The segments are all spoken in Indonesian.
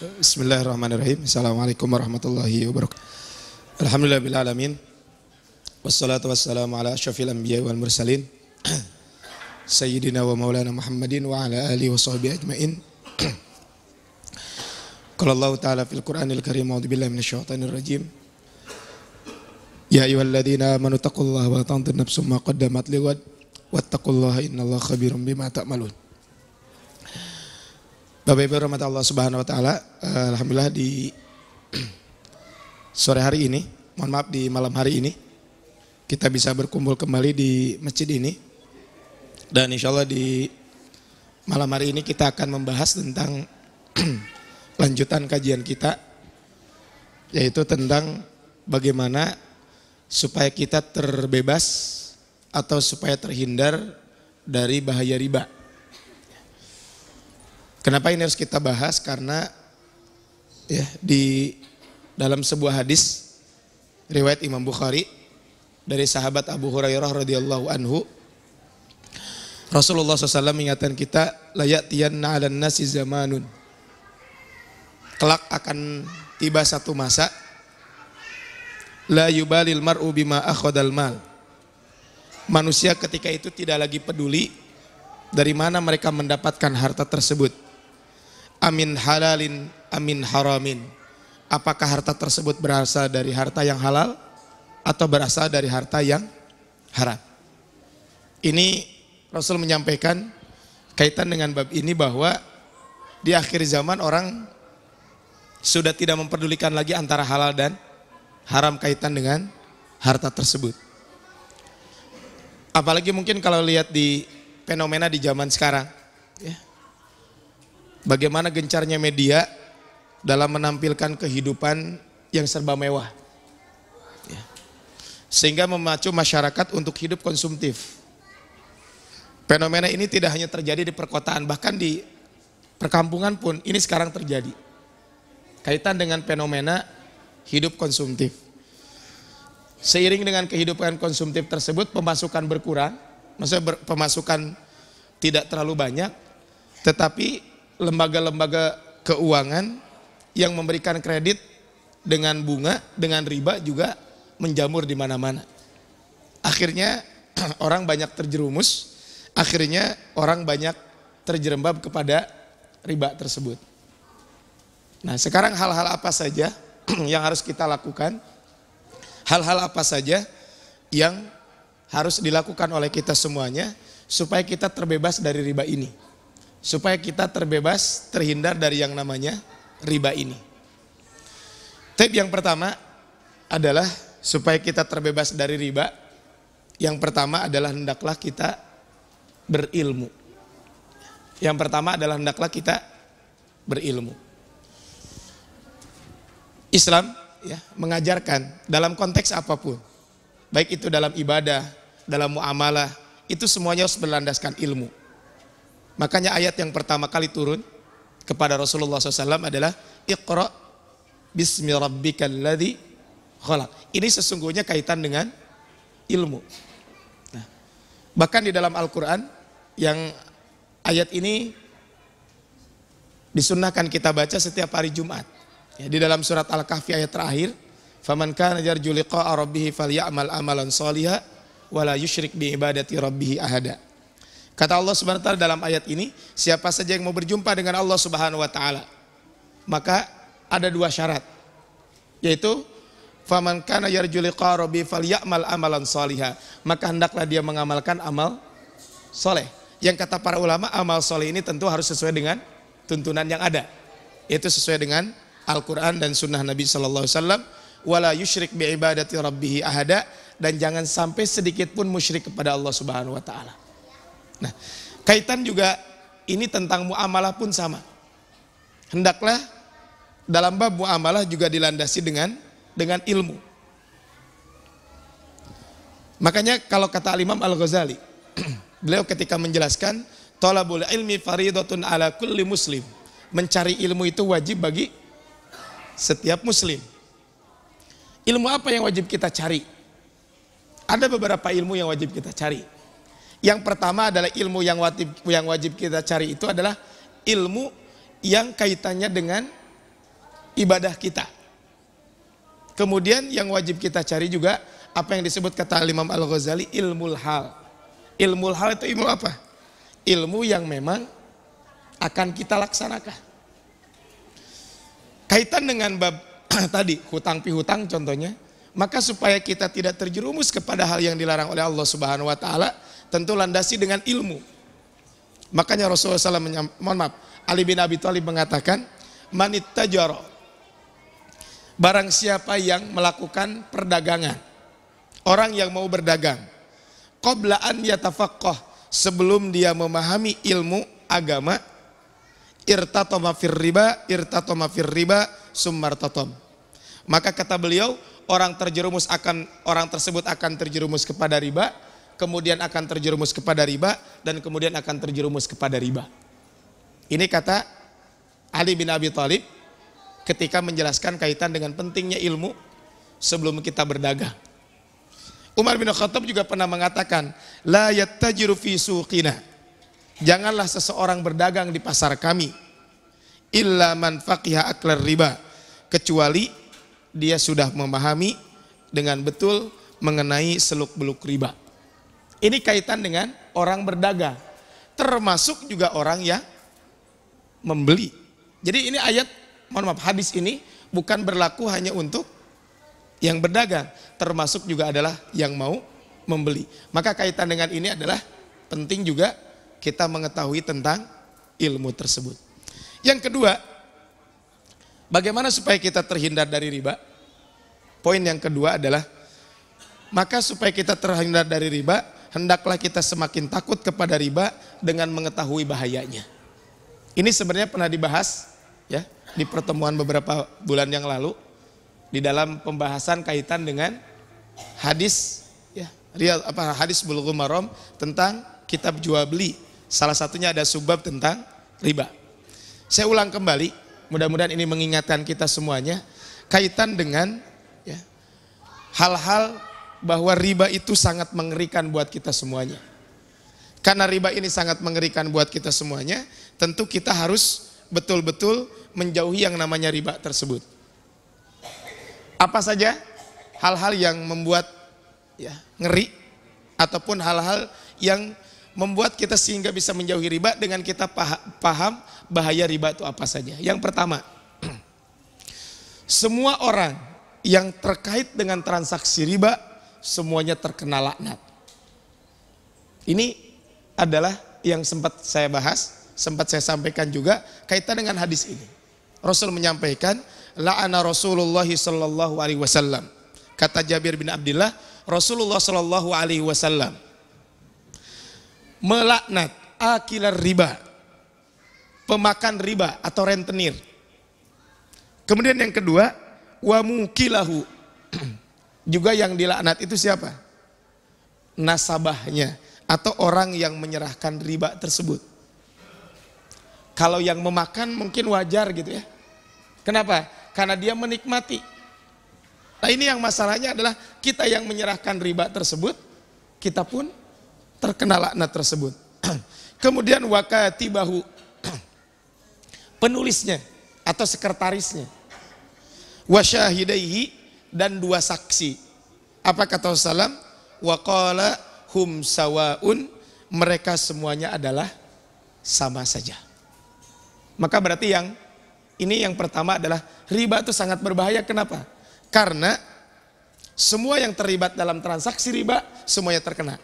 Bismillahirrahmanirrahim. Assalamualaikum warahmatullahi wabarakatuh. Alhamdulillahil alamin. Wassalatu wassalamu ala asyrafil anbiya wal mursalin. Sayyidina wa maulana Muhammadin wa ala alihi wa sahbihi ajmain. Qala Allah ta'ala fil Qur'anil Karim, a'udzu billahi minasyaitonir rajim. Ya ayyuhalladzina amanu taqullaha wa tanzur nafsum ma qaddamat lighad wattaqullaha innallaha khabirum bima ta'malun. Bapak Ibu rahmat Allah Subhanahu wa taala, alhamdulillah di sore hari ini, mohon maaf di malam hari ini kita bisa berkumpul kembali di masjid ini. Dan insyaallah di malam hari ini kita akan membahas tentang lanjutan kajian kita, yaitu tentang bagaimana supaya kita terbebas atau supaya terhindar dari bahaya riba. Kenapa ini harus kita bahas? Karena ya di dalam sebuah hadis riwayat Imam Bukhari dari sahabat Abu Hurairah radhiyallahu anhu, Rasulullah SAW mengingatkan kita, la ya'tiyanna 'alan nasi zamanun. Kelak akan tiba satu masa, la yubalil mar'u bima akhadal mal. Manusia ketika itu tidak lagi peduli dari mana mereka mendapatkan harta tersebut. Amin halalin, amin haramin. Apakah harta tersebut berasal dari harta yang halal atau berasal dari harta yang haram? Ini Rasul menyampaikan kaitan dengan bab ini bahwa di akhir zaman orang sudah tidak memperdulikan lagi antara halal dan haram kaitan dengan harta tersebut. Apalagi mungkin kalau lihat di fenomena di zaman sekarang, ya, bagaimana gencarnya media dalam menampilkan kehidupan yang serba mewah, ya, sehingga memacu masyarakat untuk hidup konsumtif. Fenomena ini tidak hanya terjadi di perkotaan, bahkan di perkampungan pun ini sekarang terjadi. Kaitan dengan fenomena hidup konsumtif. Seiring dengan kehidupan konsumtif tersebut, pemasukan berkurang, maksudnya pemasukan tidak terlalu banyak, tetapi lembaga-lembaga keuangan yang memberikan kredit dengan bunga, dengan riba juga menjamur di mana-mana. Akhirnya orang banyak terjerumus, akhirnya orang banyak terjerembab kepada riba tersebut. Nah, sekarang hal-hal apa saja yang harus kita lakukan? Hal-hal apa saja yang harus dilakukan oleh kita semuanya supaya kita terbebas dari riba ini? Supaya kita terbebas, terhindar dari yang namanya riba ini. Tip yang pertama adalah supaya kita terbebas dari riba. Yang pertama adalah hendaklah kita berilmu. Yang pertama adalah hendaklah kita berilmu. Islam ya mengajarkan dalam konteks apapun, baik itu dalam ibadah, dalam muamalah, itu semuanya harus berlandaskan ilmu. Makanya ayat yang pertama kali turun kepada Rasulullah SAW adalah Iqra bismi rabbikal ladzi khalaq. Ini sesungguhnya kaitan dengan ilmu. Nah, bahkan di dalam Al-Quran yang ayat ini disunnahkan kita baca setiap hari Jumat. Ya, di dalam surat Al-Kahfi ayat terakhir, faman kana yarju liqa'a rabbih falyamal amalan shalihan wala yusyrik bi ibadati rabbih ahada. Kata Allah Subhanahu wa taala dalam ayat ini, siapa saja yang mau berjumpa dengan Allah Subhanahu wa taala, maka ada dua syarat, yaitu faman kana yarju liqa'a rabbih falyamal amalan shalihan, maka hendaklah dia mengamalkan amal soleh. Yang kata para ulama, amal soleh ini tentu harus sesuai dengan tuntunan yang ada, yaitu sesuai dengan Al-Quran dan sunnah Nabi sallallahu alaihi wasallam. Wala yusyrik bi ibadati rabbih ahada, dan jangan sampai sedikit pun musyrik kepada Allah Subhanahu wa taala. Nah, kaitan juga ini tentang muamalah pun sama. Hendaklah dalam bab muamalah juga dilandasi dengan ilmu. Makanya kalau kata Imam Al-Ghazali, beliau ketika menjelaskan thalabul ilmi faridatun ala kulli muslim, mencari ilmu itu wajib bagi setiap muslim. Ilmu apa yang wajib kita cari? Ada beberapa ilmu yang wajib kita cari. Yang pertama adalah ilmu yang wajib kita cari itu adalah ilmu yang kaitannya dengan ibadah kita. Kemudian yang wajib kita cari juga apa yang disebut kata Imam Al-Ghazali ilmul hal. Ilmul hal itu ilmu apa? Ilmu yang memang akan kita laksanakan. Kaitan dengan bab tadi hutang pihutang contohnya, maka supaya kita tidak terjerumus kepada hal yang dilarang oleh Allah Subhanahu wa taala, tentu landasi dengan ilmu. Makanya Rasulullah SAW, Ali bin Abi Thalib mengatakan, manittajara, barang siapa yang melakukan perdagangan, orang yang mau berdagang, qabla an yatafaqqah, sebelum dia memahami ilmu agama, irtatama fir riba summartatam. Maka kata beliau, orang tersebut akan terjerumus kepada riba, kemudian akan terjerumus kepada riba, dan kemudian akan terjerumus kepada riba. Ini kata Ali bin Abi Thalib ketika menjelaskan kaitan dengan pentingnya ilmu sebelum kita berdagang. Umar bin Khattab juga pernah mengatakan, la yattajiru fi suqina, janganlah seseorang berdagang di pasar kami, illa man faqiha aklar riba, kecuali dia sudah memahami dengan betul mengenai seluk-beluk riba. Ini kaitan dengan orang berdagang, termasuk juga orang yang membeli. Jadi ini ayat, mohon maaf, hadis ini bukan berlaku hanya untuk yang berdagang, termasuk juga adalah yang mau membeli. Maka kaitan dengan ini adalah penting juga kita mengetahui tentang ilmu tersebut. Yang kedua, bagaimana supaya kita terhindar dari riba? Poin yang kedua adalah, maka supaya kita terhindar dari riba, hendaklah kita semakin takut kepada riba dengan mengetahui bahayanya. Ini sebenarnya pernah dibahas ya di pertemuan beberapa bulan yang lalu di dalam pembahasan kaitan dengan hadis ya, hadis Bulughul Maram tentang kitab jual beli. Salah satunya ada subbab tentang riba. Saya ulang kembali, mudah-mudahan ini mengingatkan kita semuanya kaitan dengan ya, hal-hal bahwa riba itu sangat mengerikan buat kita semuanya. Karena riba ini sangat mengerikan buat kita semuanya, tentu kita harus betul-betul menjauhi yang namanya riba tersebut. Apa saja hal-hal yang membuat ya, ngeri, ataupun hal-hal yang membuat kita sehingga bisa menjauhi riba dengan kita paham bahaya riba itu apa saja. Yang pertama, semua orang yang terkait dengan transaksi riba semuanya terkena laknat. Ini adalah yang sempat saya bahas, sempat saya sampaikan juga kaitan dengan hadis ini. Rasul menyampaikan, la'ana Rasulullah sallallahu alaihi wasallam. Kata Jabir bin Abdullah, Rasulullah sallallahu alaihi wasallam melaknat akilar riba, pemakan riba atau rentenir. Kemudian yang kedua, wa mukilahu, juga yang dilaknat itu siapa? Nasabahnya atau orang yang menyerahkan riba tersebut. Kalau yang memakan mungkin wajar gitu ya. Kenapa? Karena dia menikmati. Nah ini yang masalahnya adalah kita yang menyerahkan riba tersebut, kita pun terkena laknat tersebut. Kemudian wakatibahu, penulisnya atau sekretarisnya, wasyahidaihi, dan dua saksi. Apa kata Rasulullah? Waqala hum sawaun, mereka semuanya adalah sama saja. Maka berarti yang ini yang pertama adalah riba itu sangat berbahaya. Kenapa? Karena semua yang terlibat dalam transaksi riba semuanya terkena.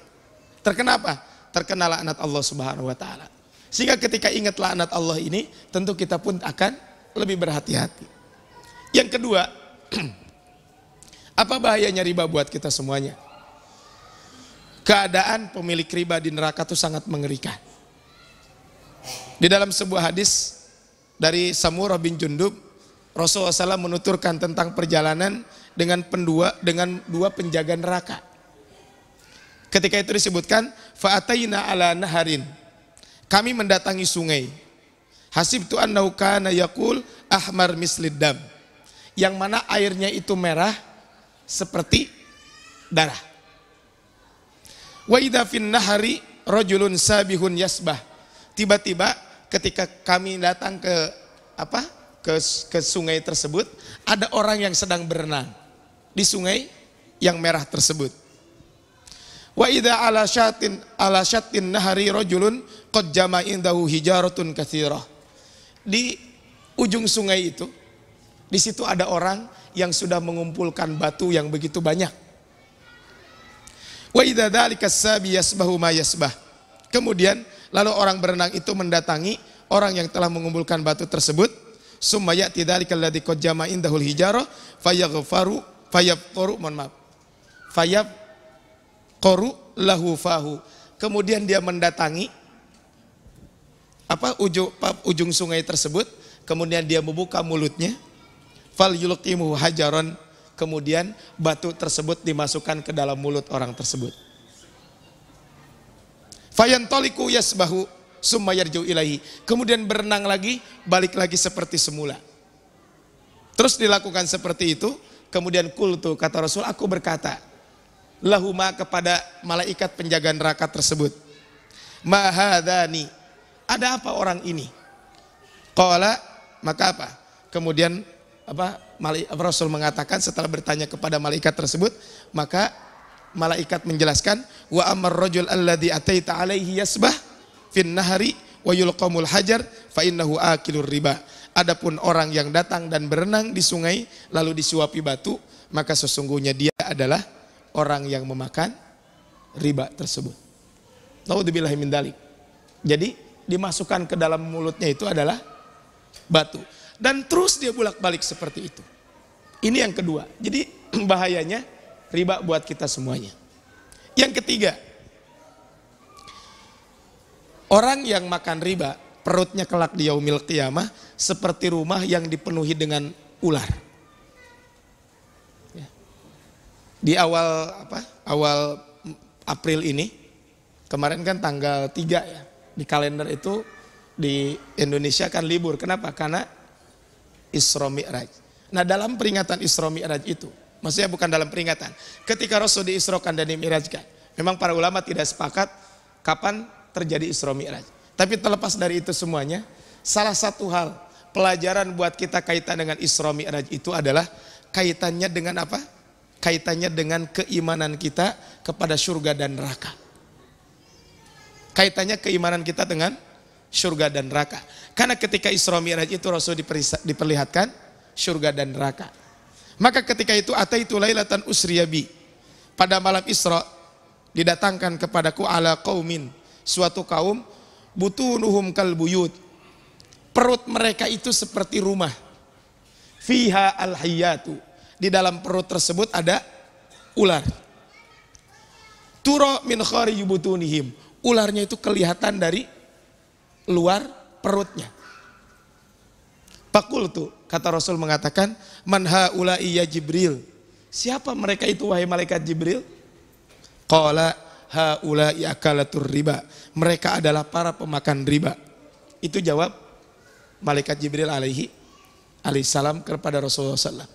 Terkena apa? Terkena laknat Allah Subhanahu wa taala. Sehingga ketika ingat laknat Allah ini, tentu kita pun akan lebih berhati-hati. Yang kedua, apa bahayanya riba buat kita semuanya? Keadaan pemilik riba di neraka itu sangat mengerikan. Di dalam sebuah hadis dari Samurah bin Jundub, Rasulullah SAW menuturkan tentang perjalanan dengan dua penjaga neraka. Ketika itu disebutkan, fa'ataina ala naharin, kami mendatangi sungai. Hasibtu annahu kana yaqul ahmar mislid dam, yang mana airnya itu merah seperti darah. Wa idza fin nahari rajulun sabihun yasbah, tiba-tiba ketika kami datang ke ke sungai tersebut, ada orang yang sedang berenang di sungai yang merah tersebut. Wa idza ala syatin nahari rajulun qad jama indahu hijaratun katsirah. Di ujung sungai itu, di situ ada orang yang sudah mengumpulkan batu yang begitu banyak. Wa idza dzalika as-sabi yasbahu ma yasbah. Kemudian lalu orang berenang itu mendatangi orang yang telah mengumpulkan batu tersebut. Summa ya'ti dzalikal ladzi qad jama indahul hijarah fayaghfaru fayabqaru lahu fahu. Kemudian dia mendatangi ujung sungai tersebut, kemudian dia membuka mulutnya, fal yulqimuhu hajaran, kemudian batu tersebut dimasukkan ke dalam mulut orang tersebut. Fayantaliku yasbahu summa yarji'u ilaihi, kemudian berenang lagi, balik lagi seperti semula. Terus dilakukan seperti itu, kemudian qultu, kata Rasul, aku berkata lahuma, kepada malaikat penjaga neraka tersebut, ma hadzani, ada apa orang ini? Qala, maka apa? Kemudian Rasul mengatakan setelah bertanya kepada malaikat tersebut, maka malaikat menjelaskan, wa amar rajul alladzi ataita alaihi yasbah fin nahari wa yulqamul hajar fa innahu akilur riba. Adapun orang yang datang dan berenang di sungai lalu disuapi batu, maka sesungguhnya dia adalah orang yang memakan riba tersebut. Naudzubillahi min dzalik. Jadi dimasukkan ke dalam mulutnya itu adalah batu, dan terus dia bolak-balik seperti itu. Ini yang kedua. Jadi bahayanya riba buat kita semuanya. Yang ketiga, orang yang makan riba perutnya kelak di yaumil qiyamah seperti rumah yang dipenuhi dengan ular. Di awal April ini, kemarin kan tanggal 3 ya, di kalender itu di Indonesia kan libur. Kenapa? Karena Isra Mi'raj. Nah, dalam peringatan Isra Mi'raj itu, maksudnya bukan dalam peringatan, ketika Rasul diisrokan dan dimi'rajkan, memang para ulama tidak sepakat kapan terjadi Isra Mi'raj. Tapi terlepas dari itu semuanya, salah satu hal pelajaran buat kita kaitan dengan Isra Mi'raj itu adalah kaitannya dengan apa? Kaitannya dengan keimanan kita kepada surga dan neraka. Kaitannya keimanan kita dengan surga dan neraka. Karena ketika Isra Mi'raj itu Rasul diperlihatkan surga dan neraka. Maka ketika itu ataitu lailatan usriyabi, pada malam Isra didatangkan kepadaku ala qaumin, suatu kaum, butunuhum kalbuyut, perut mereka itu seperti rumah, fiha alhayatu, di dalam perut tersebut ada ular, turo min kharij butunihim, ularnya itu kelihatan dari luar perutnya. Fakultu, kata Rasul mengatakan, man haula'i ya Jibril, siapa mereka itu wahai malaikat Jibril? Qala haula'i akalatur riba, mereka adalah para pemakan riba. Itu jawab malaikat Jibril alaihi salam kepada Rasulullah SAW.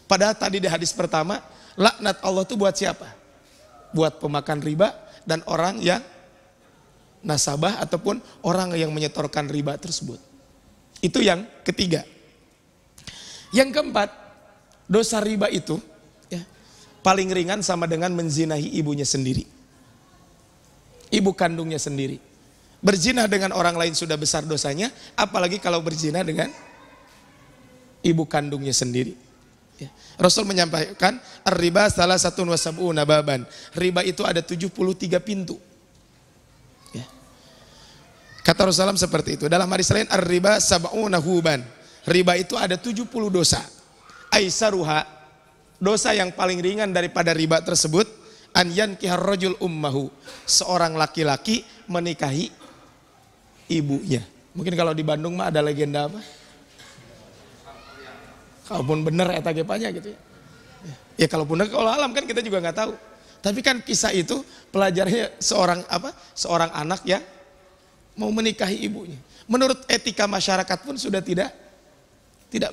Padahal tadi di hadis pertama, laknat Allah itu buat siapa? Buat pemakan riba dan orang yang nasabah ataupun orang yang menyetorkan riba tersebut. Itu yang ketiga. Yang keempat, dosa riba itu ya, paling ringan sama dengan menzinahi ibunya sendiri, ibu kandungnya sendiri. Berzina dengan orang lain sudah besar dosanya, apalagi kalau berzina dengan ibu kandungnya sendiri. Ya. Rasul menyampaikan, ar-riba salah satu wasab'una baban, riba itu ada 73 pintu. Ya. Kata Rasulullah seperti itu. Dalam hadis lain, ar-riba sab'una huban, riba itu ada 70 dosa. Aisaruha, dosa yang paling ringan daripada riba tersebut, an yankihar rajul ummahu, seorang laki-laki menikahi ibunya. Mungkin kalau di Bandung mah ada legenda apa? Kalaupun benar eta gepanya gitu ya. Ya kalaupun benar, kalau alam kan kita juga nggak tahu. Tapi kan kisah itu pelajarannya seorang anak yang mau menikahi ibunya. Menurut etika masyarakat pun sudah tidak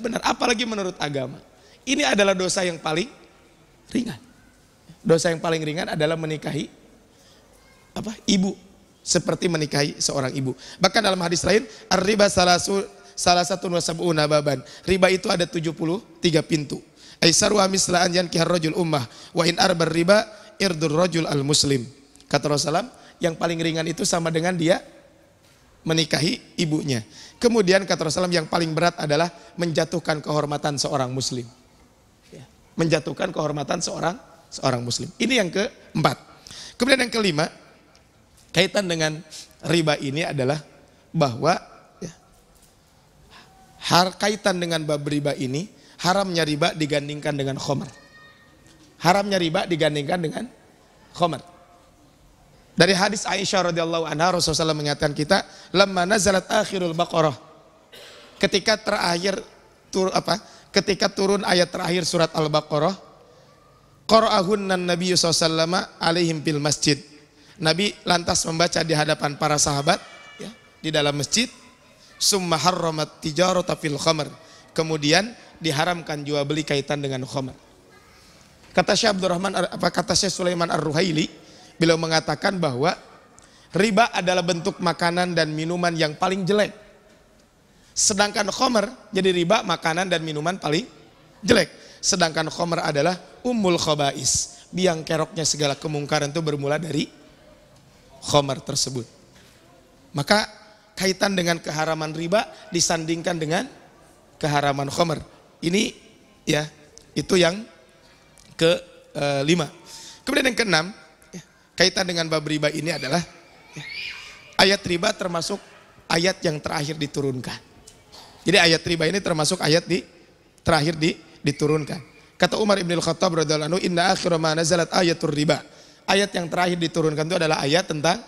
benar, apalagi menurut agama. Ini adalah dosa yang paling ringan. Dosa yang paling ringan adalah menikahi ibu, seperti menikahi seorang ibu. Bahkan dalam hadis lain, ar-riba salah satu wasab'una baban. Riba itu ada 73 pintu. Aisaru misla an yankihar rajul ummah wa in arbar riba irdur rajul al muslim. Kata Rasulullah, yang paling ringan itu sama dengan dia menikahi ibunya. Kemudian kata Rasulullah, yang paling berat adalah menjatuhkan kehormatan seorang muslim. Ya, menjatuhkan kehormatan seorang muslim. Ini yang keempat. Kemudian yang kelima, kaitan dengan riba ini adalah bahwa ya, kaitan dengan bab riba ini, haramnya riba digandingkan dengan khamar. Haramnya riba digandingkan dengan khamar. Dari hadis Aisyah radhiyallahu anha, Rasulullah mengatakan kita, lamma nazalat akhirul Baqarah, ketika turun ayat terakhir surat Al-Baqarah, qara'ahunnan Nabi sallallahu alaihim fil masjid. Nabi lantas membaca di hadapan para sahabat ya, di dalam masjid, summa harramat tijarata fil khamr. Kemudian diharamkan jual beli kaitan dengan khamr. Kata Syekh Syekh Sulaiman Ar-Ruhaili, beliau mengatakan bahwa riba adalah bentuk makanan dan minuman yang paling jelek. Sedangkan khamr jadi riba, makanan dan minuman paling jelek. Sedangkan khamr adalah ummul khaba'is, biang keroknya segala kemungkaran itu bermula dari khamr tersebut. Maka kaitan dengan keharaman riba disandingkan dengan keharaman khamr. Ini ya, itu yang kelima. Kemudian yang keenam, ya, kaitan dengan bab riba ini adalah ya, ayat riba termasuk ayat yang terakhir diturunkan. Jadi ayat riba ini termasuk ayat terakhir diturunkan. Kata Umar ibn al-Khattab radhiyallahu anhu, inna akhira ma nazalat ayatul riba. Ayat yang terakhir diturunkan itu adalah ayat tentang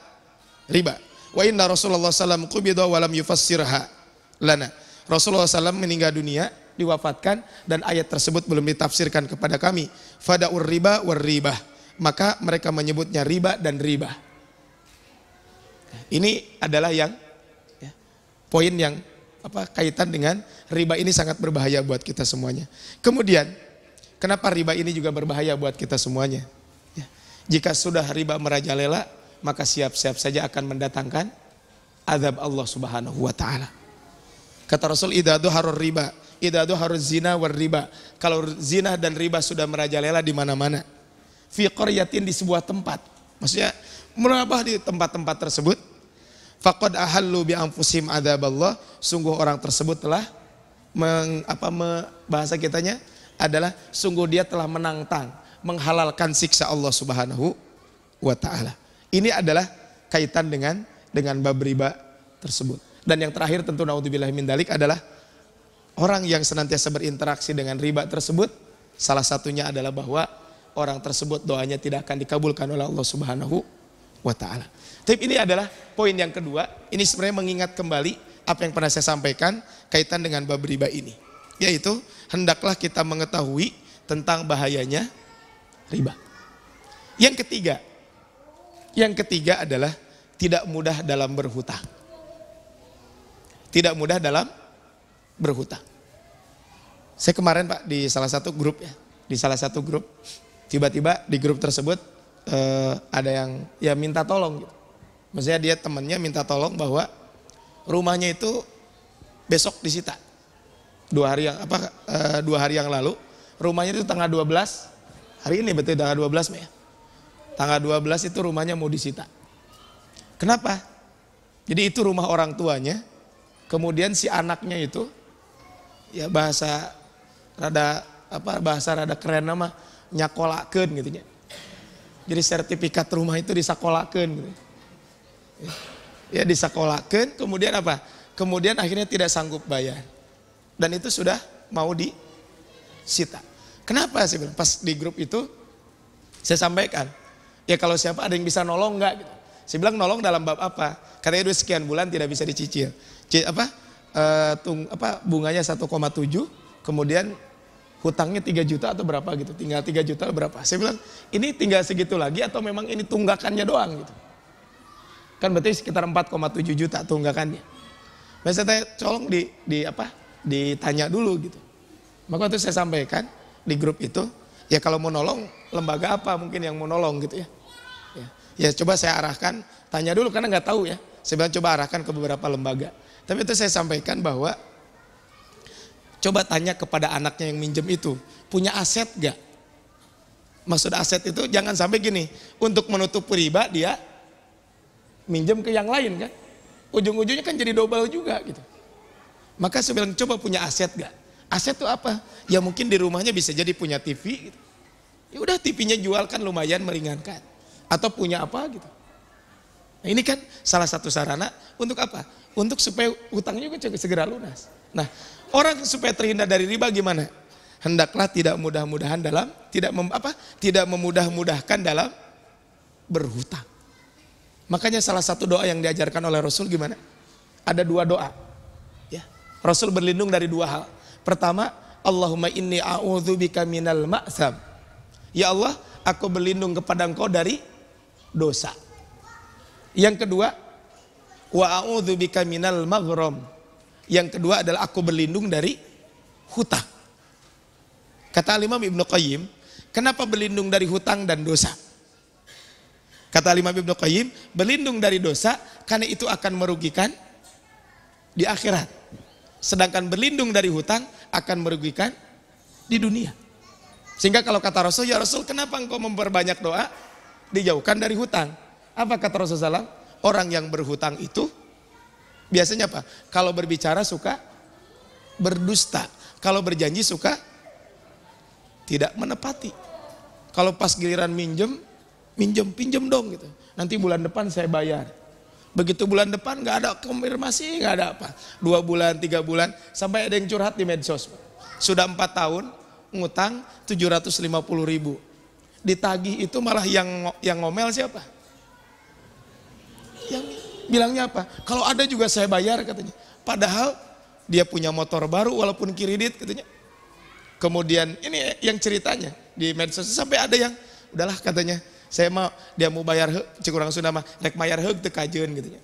riba. Wa inna Rasulullah sallallahu qubida wa lam yufassirha lana. Rasulullah sallallahu meninggal dunia, diwafatkan, dan ayat tersebut belum ditafsirkan kepada kami. Fada'ur riba war ribah. Maka mereka menyebutnya riba dan riba. Ini adalah yang ya, poin yang kaitan dengan riba ini sangat berbahaya buat kita semuanya. Kemudian kenapa riba ini juga berbahaya buat kita semuanya? Ya, jika sudah riba merajalela, maka siap-siap saja akan mendatangkan azab Allah Subhanahu wa taala. Kata Rasul, idza dhuharur riba, idza dhuharuz zina war riba. Kalau zina dan riba sudah merajalela di mana-mana. Fi qaryatin, di sebuah tempat. Maksudnya merabah di tempat-tempat tersebut. Faqad ahallu bi anfusihim adzaballah. Sungguh orang tersebut telah bahasa kitanya adalah sungguh dia telah menantang, menghalalkan siksa Allah Subhanahu wa taala. Ini adalah kaitan dengan bab riba tersebut. Dan yang terakhir tentu naudzubillah min dzalik adalah orang yang senantiasa berinteraksi dengan riba tersebut, salah satunya adalah bahwa orang tersebut doanya tidak akan dikabulkan oleh Allah Subhanahu wa taala. Tapi ini adalah poin yang kedua. Ini sebenarnya mengingat kembali apa yang pernah saya sampaikan kaitan dengan bab riba ini, yaitu hendaklah kita mengetahui tentang bahayanya riba. Yang ketiga adalah tidak mudah dalam berhutang. Tidak mudah dalam berhutang. Saya kemarin Pak di salah satu grup ya, tiba-tiba di grup tersebut ada yang ya minta tolong gitu. Maksudnya dia temannya minta tolong bahwa rumahnya itu besok disita. 2 hari yang lalu rumahnya itu tanggal 12, hari ini betul tanggal 12 Mei. Tanggal 12 itu rumahnya mau disita. Kenapa? Jadi itu rumah orang tuanya. Kemudian si anaknya itu ya bahasa rada keren nama nyakolakeun gitu nya. Jadi sertifikat rumah itu disakolakeun gitu. Ya disakolakeun, kemudian apa? Kemudian akhirnya tidak sanggup bayar. Dan itu sudah mau disita. Kenapa sih? Pas di grup itu saya sampaikan, ya kalau siapa ada yang bisa nolong enggak gitu. Saya bilang nolong dalam bab apa? Katanya udah sekian bulan tidak bisa dicicil. Bunganya 1,7, kemudian hutangnya 3 juta atau berapa gitu, tinggal 3 juta atau berapa. Saya bilang ini tinggal segitu lagi atau memang ini tunggakannya doang gitu. Kan berarti sekitar 4,7 juta tunggakannya. Saya tolong ditanya dulu gitu. Maka itu saya sampaikan di grup itu, ya kalau mau nolong lembaga apa mungkin yang mau nolong gitu ya. Ya coba saya arahkan, tanya dulu karena nggak tahu ya. Saya bilang coba arahkan ke beberapa lembaga. Tapi itu saya sampaikan bahwa Coba tanya kepada anaknya yang minjem itu, punya aset gak? Maksud aset itu jangan sampai gini, untuk menutup riba dia minjem ke yang lain kan. Ujung-ujungnya kan jadi double juga gitu. Maka saya bilang coba punya aset gak? Aset itu apa? Ya mungkin di rumahnya bisa jadi punya TV gitu. Ya udah TV-nya jual kan lumayan meringankan. Atau punya apa gitu. Nah ini kan salah satu sarana untuk apa? Untuk supaya hutangnya juga segera lunas. Nah orang supaya terhindar dari riba gimana? Hendaklah tidak mudah-mudahan dalam tidak memudah-mudahkan dalam berhutang. Makanya salah satu doa yang diajarkan oleh Rasul gimana? Ada 2 doa. Ya. Rasul berlindung dari 2 hal. Pertama, Allahumma inni a'udzubika minal ma'tham. Ya Allah, aku berlindung kepada Engkau dari dosa. Yang kedua, wa a'udzubika minal maghram. Yang kedua adalah aku berlindung dari hutang. Kata Imam Ibnu Qayyim, kenapa berlindung dari hutang dan dosa? Kata Imam Ibnu Qayyim, berlindung dari dosa karena itu akan merugikan di akhirat. Sedangkan berlindung dari hutang akan merugikan di dunia. Sehingga kalau kata Rasul, ya Rasul kenapa engkau memperbanyak doa? Dijauhkan dari hutang. Apa kata Rasulullah SAW? Orang yang berhutang itu biasanya apa? Kalau berbicara suka berdusta. Kalau berjanji suka tidak menepati. Kalau pas giliran pinjem dong gitu. Nanti bulan depan saya bayar. Begitu bulan depan nggak ada konfirmasi, nggak ada apa. 2 bulan, 3 bulan, sampai ada yang curhat di medsos. Sudah 4 tahun ngutang 750.000. Ditagih itu malah yang ngomel siapa? Yang bilangnya apa? Kalau ada juga saya bayar katanya. Padahal dia punya motor baru walaupun kredit katanya. Kemudian ini yang ceritanya di medsos sampai ada yang udahlah katanya dia mau bayar cikurang Sunda mah rek bayar heug teu kajeun gitu ya.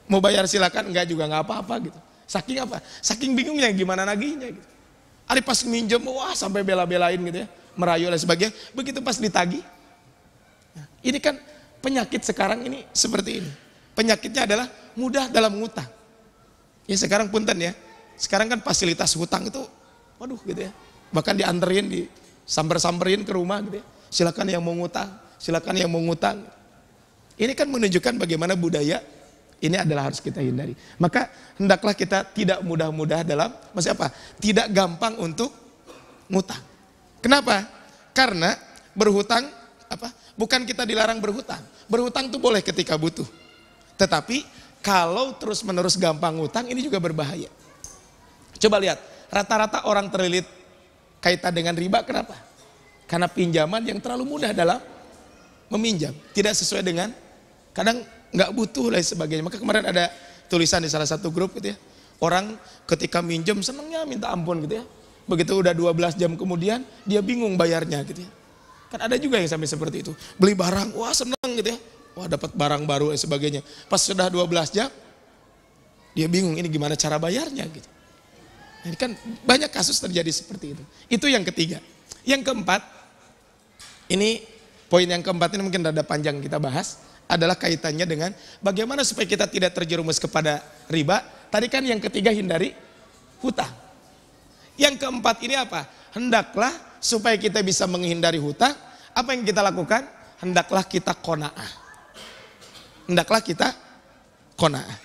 Mau bayar silakan enggak juga enggak apa-apa gitu. Saking apa? Saking bingungnya gimana nagihnya gitu. Ari pas minjem wah sampai bela-belain gitu ya, merayu dan sebagainya. Begitu pas ditagih. Nah, ini kan penyakit sekarang ini seperti ini. Penyakitnya adalah mudah dalam ngutang. Ya sekarang punten ya. Sekarang kan fasilitas hutang itu waduh gitu ya. Bahkan dianterin, disamper-samperin ke rumah gitu ya. Silakan yang mau ngutang, silakan yang mau ngutang. Ini kan menunjukkan bagaimana budaya ini adalah harus kita hindari. Maka hendaklah kita tidak mudah-mudah dalam, maksudnya apa? Tidak gampang untuk ngutang. Kenapa? Karena berhutang apa? Bukan kita dilarang berhutang. Berhutang itu boleh ketika butuh. Tetapi kalau terus-menerus gampang ngutang ini juga berbahaya. Coba lihat, rata-rata orang terlilit kaitan dengan riba kenapa? Karena pinjaman yang terlalu mudah dalam meminjam, tidak sesuai dengan kadang nggak butuh dan sebagainya. Maka kemarin ada tulisan di salah satu grup gitu ya. Orang ketika minjem senengnya minta ampun gitu ya. Begitu udah 12 jam kemudian dia bingung bayarnya gitu ya. Kan ada juga yang sampai seperti itu. Beli barang, wah seneng gitu ya. Wah dapat barang baru dan sebagainya. Pas sudah 12 jam dia bingung ini gimana cara bayarnya gitu. Ini kan banyak kasus terjadi seperti itu. Itu yang ketiga. Yang keempat, ini poin yang keempat ini mungkin rada panjang kita bahas, adalah kaitannya dengan bagaimana supaya kita tidak terjerumus kepada riba. Tadi kan yang ketiga hindari hutang. Yang keempat ini apa? Hendaklah supaya kita bisa menghindari hutang, apa yang kita lakukan? Hendaklah kita qanaah. Hendaklah kita qanaah.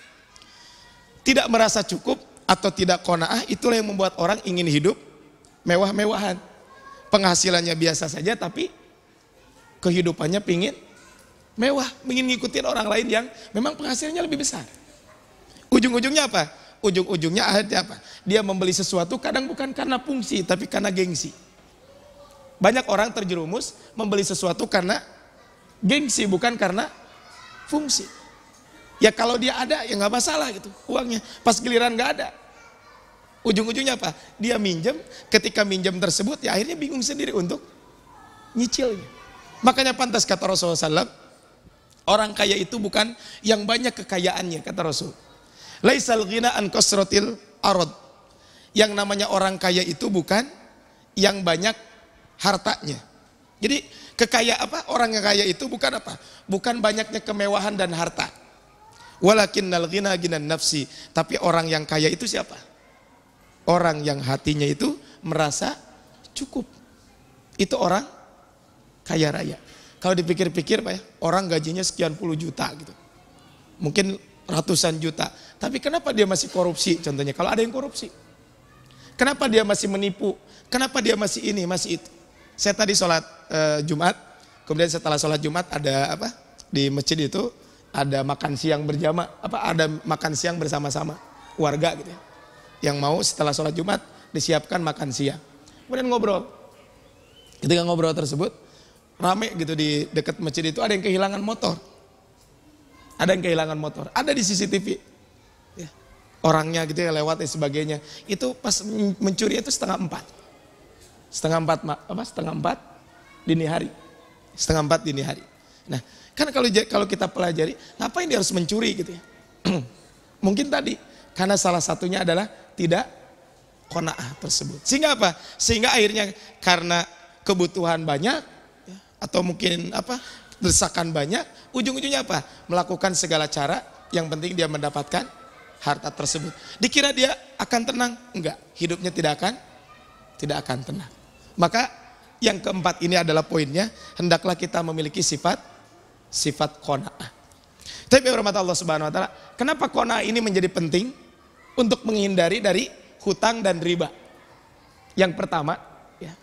Tidak merasa cukup atau tidak qanaah, itulah yang membuat orang ingin hidup mewah-mewahan. Penghasilannya biasa saja tapi kehidupannya pingin mewah, ingin ngikutin orang lain yang memang penghasilannya lebih besar. Ujung-ujungnya apa? Ujung-ujungnya akhirnya apa? Dia membeli sesuatu kadang bukan karena fungsi tapi karena gengsi. Banyak orang terjerumus membeli sesuatu karena gengsi bukan karena fungsi. Ya kalau dia ada ya nggak masalah gitu uangnya. Pas giliran nggak ada, ujung-ujungnya apa? Dia minjem. Ketika minjem tersebut ya akhirnya bingung sendiri untuk nyicilnya. Makanya pantas kata Rasulullah SAW, orang kaya itu bukan yang banyak kekayaannya kata Rasul. Laisal ghina an kasratil arad. Yang namanya orang kaya itu bukan yang banyak hartanya. Jadi orang yang kaya itu bukan apa? Bukan banyaknya kemewahan dan harta. Walakinnal ghina ghinan nafsi. Tapi orang yang kaya itu siapa? Orang yang hatinya itu merasa cukup. Itu orang kaya raya. Kalau dipikir-pikir Pak ya, orang gajinya sekian puluh juta gitu. Mungkin ratusan juta. Tapi kenapa dia masih korupsi contohnya? Kalau ada yang korupsi. Kenapa dia masih menipu? Kenapa dia masih ini, masih itu? Saya tadi sholat Jumat, kemudian setelah sholat Jumat ada apa? Di masjid itu ada makan siang berjamaah, ada makan siang bersama-sama warga gitu ya. Yang mau setelah sholat Jumat disiapkan makan siang. Kemudian ngobrol. Ketika ngobrol tersebut, rame gitu di dekat masjid itu ada yang kehilangan motor. Ada yang kehilangan motor. Ada di CCTV. Ya. Orangnya gitu ya lewat dan sebagainya. Itu pas mencuri itu setengah empat dini hari. Setengah empat dini hari. Nah, kan kalau kita pelajari, ngapain dia harus mencuri gitu ya? Mungkin tadi karena salah satunya adalah tidak qanaah tersebut. Sehingga apa? Sehingga akhirnya karena kebutuhan banyak ya, atau mungkin desakan banyak, ujung-ujungnya apa? Melakukan segala cara, yang penting dia mendapatkan harta tersebut. Dikira dia akan tenang? Enggak, hidupnya tidak akan tenang. Maka yang keempat ini adalah poinnya, hendaklah kita memiliki sifat qanaah. Tapi hormat Allah Subhanahu wa taala, kenapa qanaah ini menjadi penting? Untuk menghindari dari hutang dan riba. Yang pertama, ya,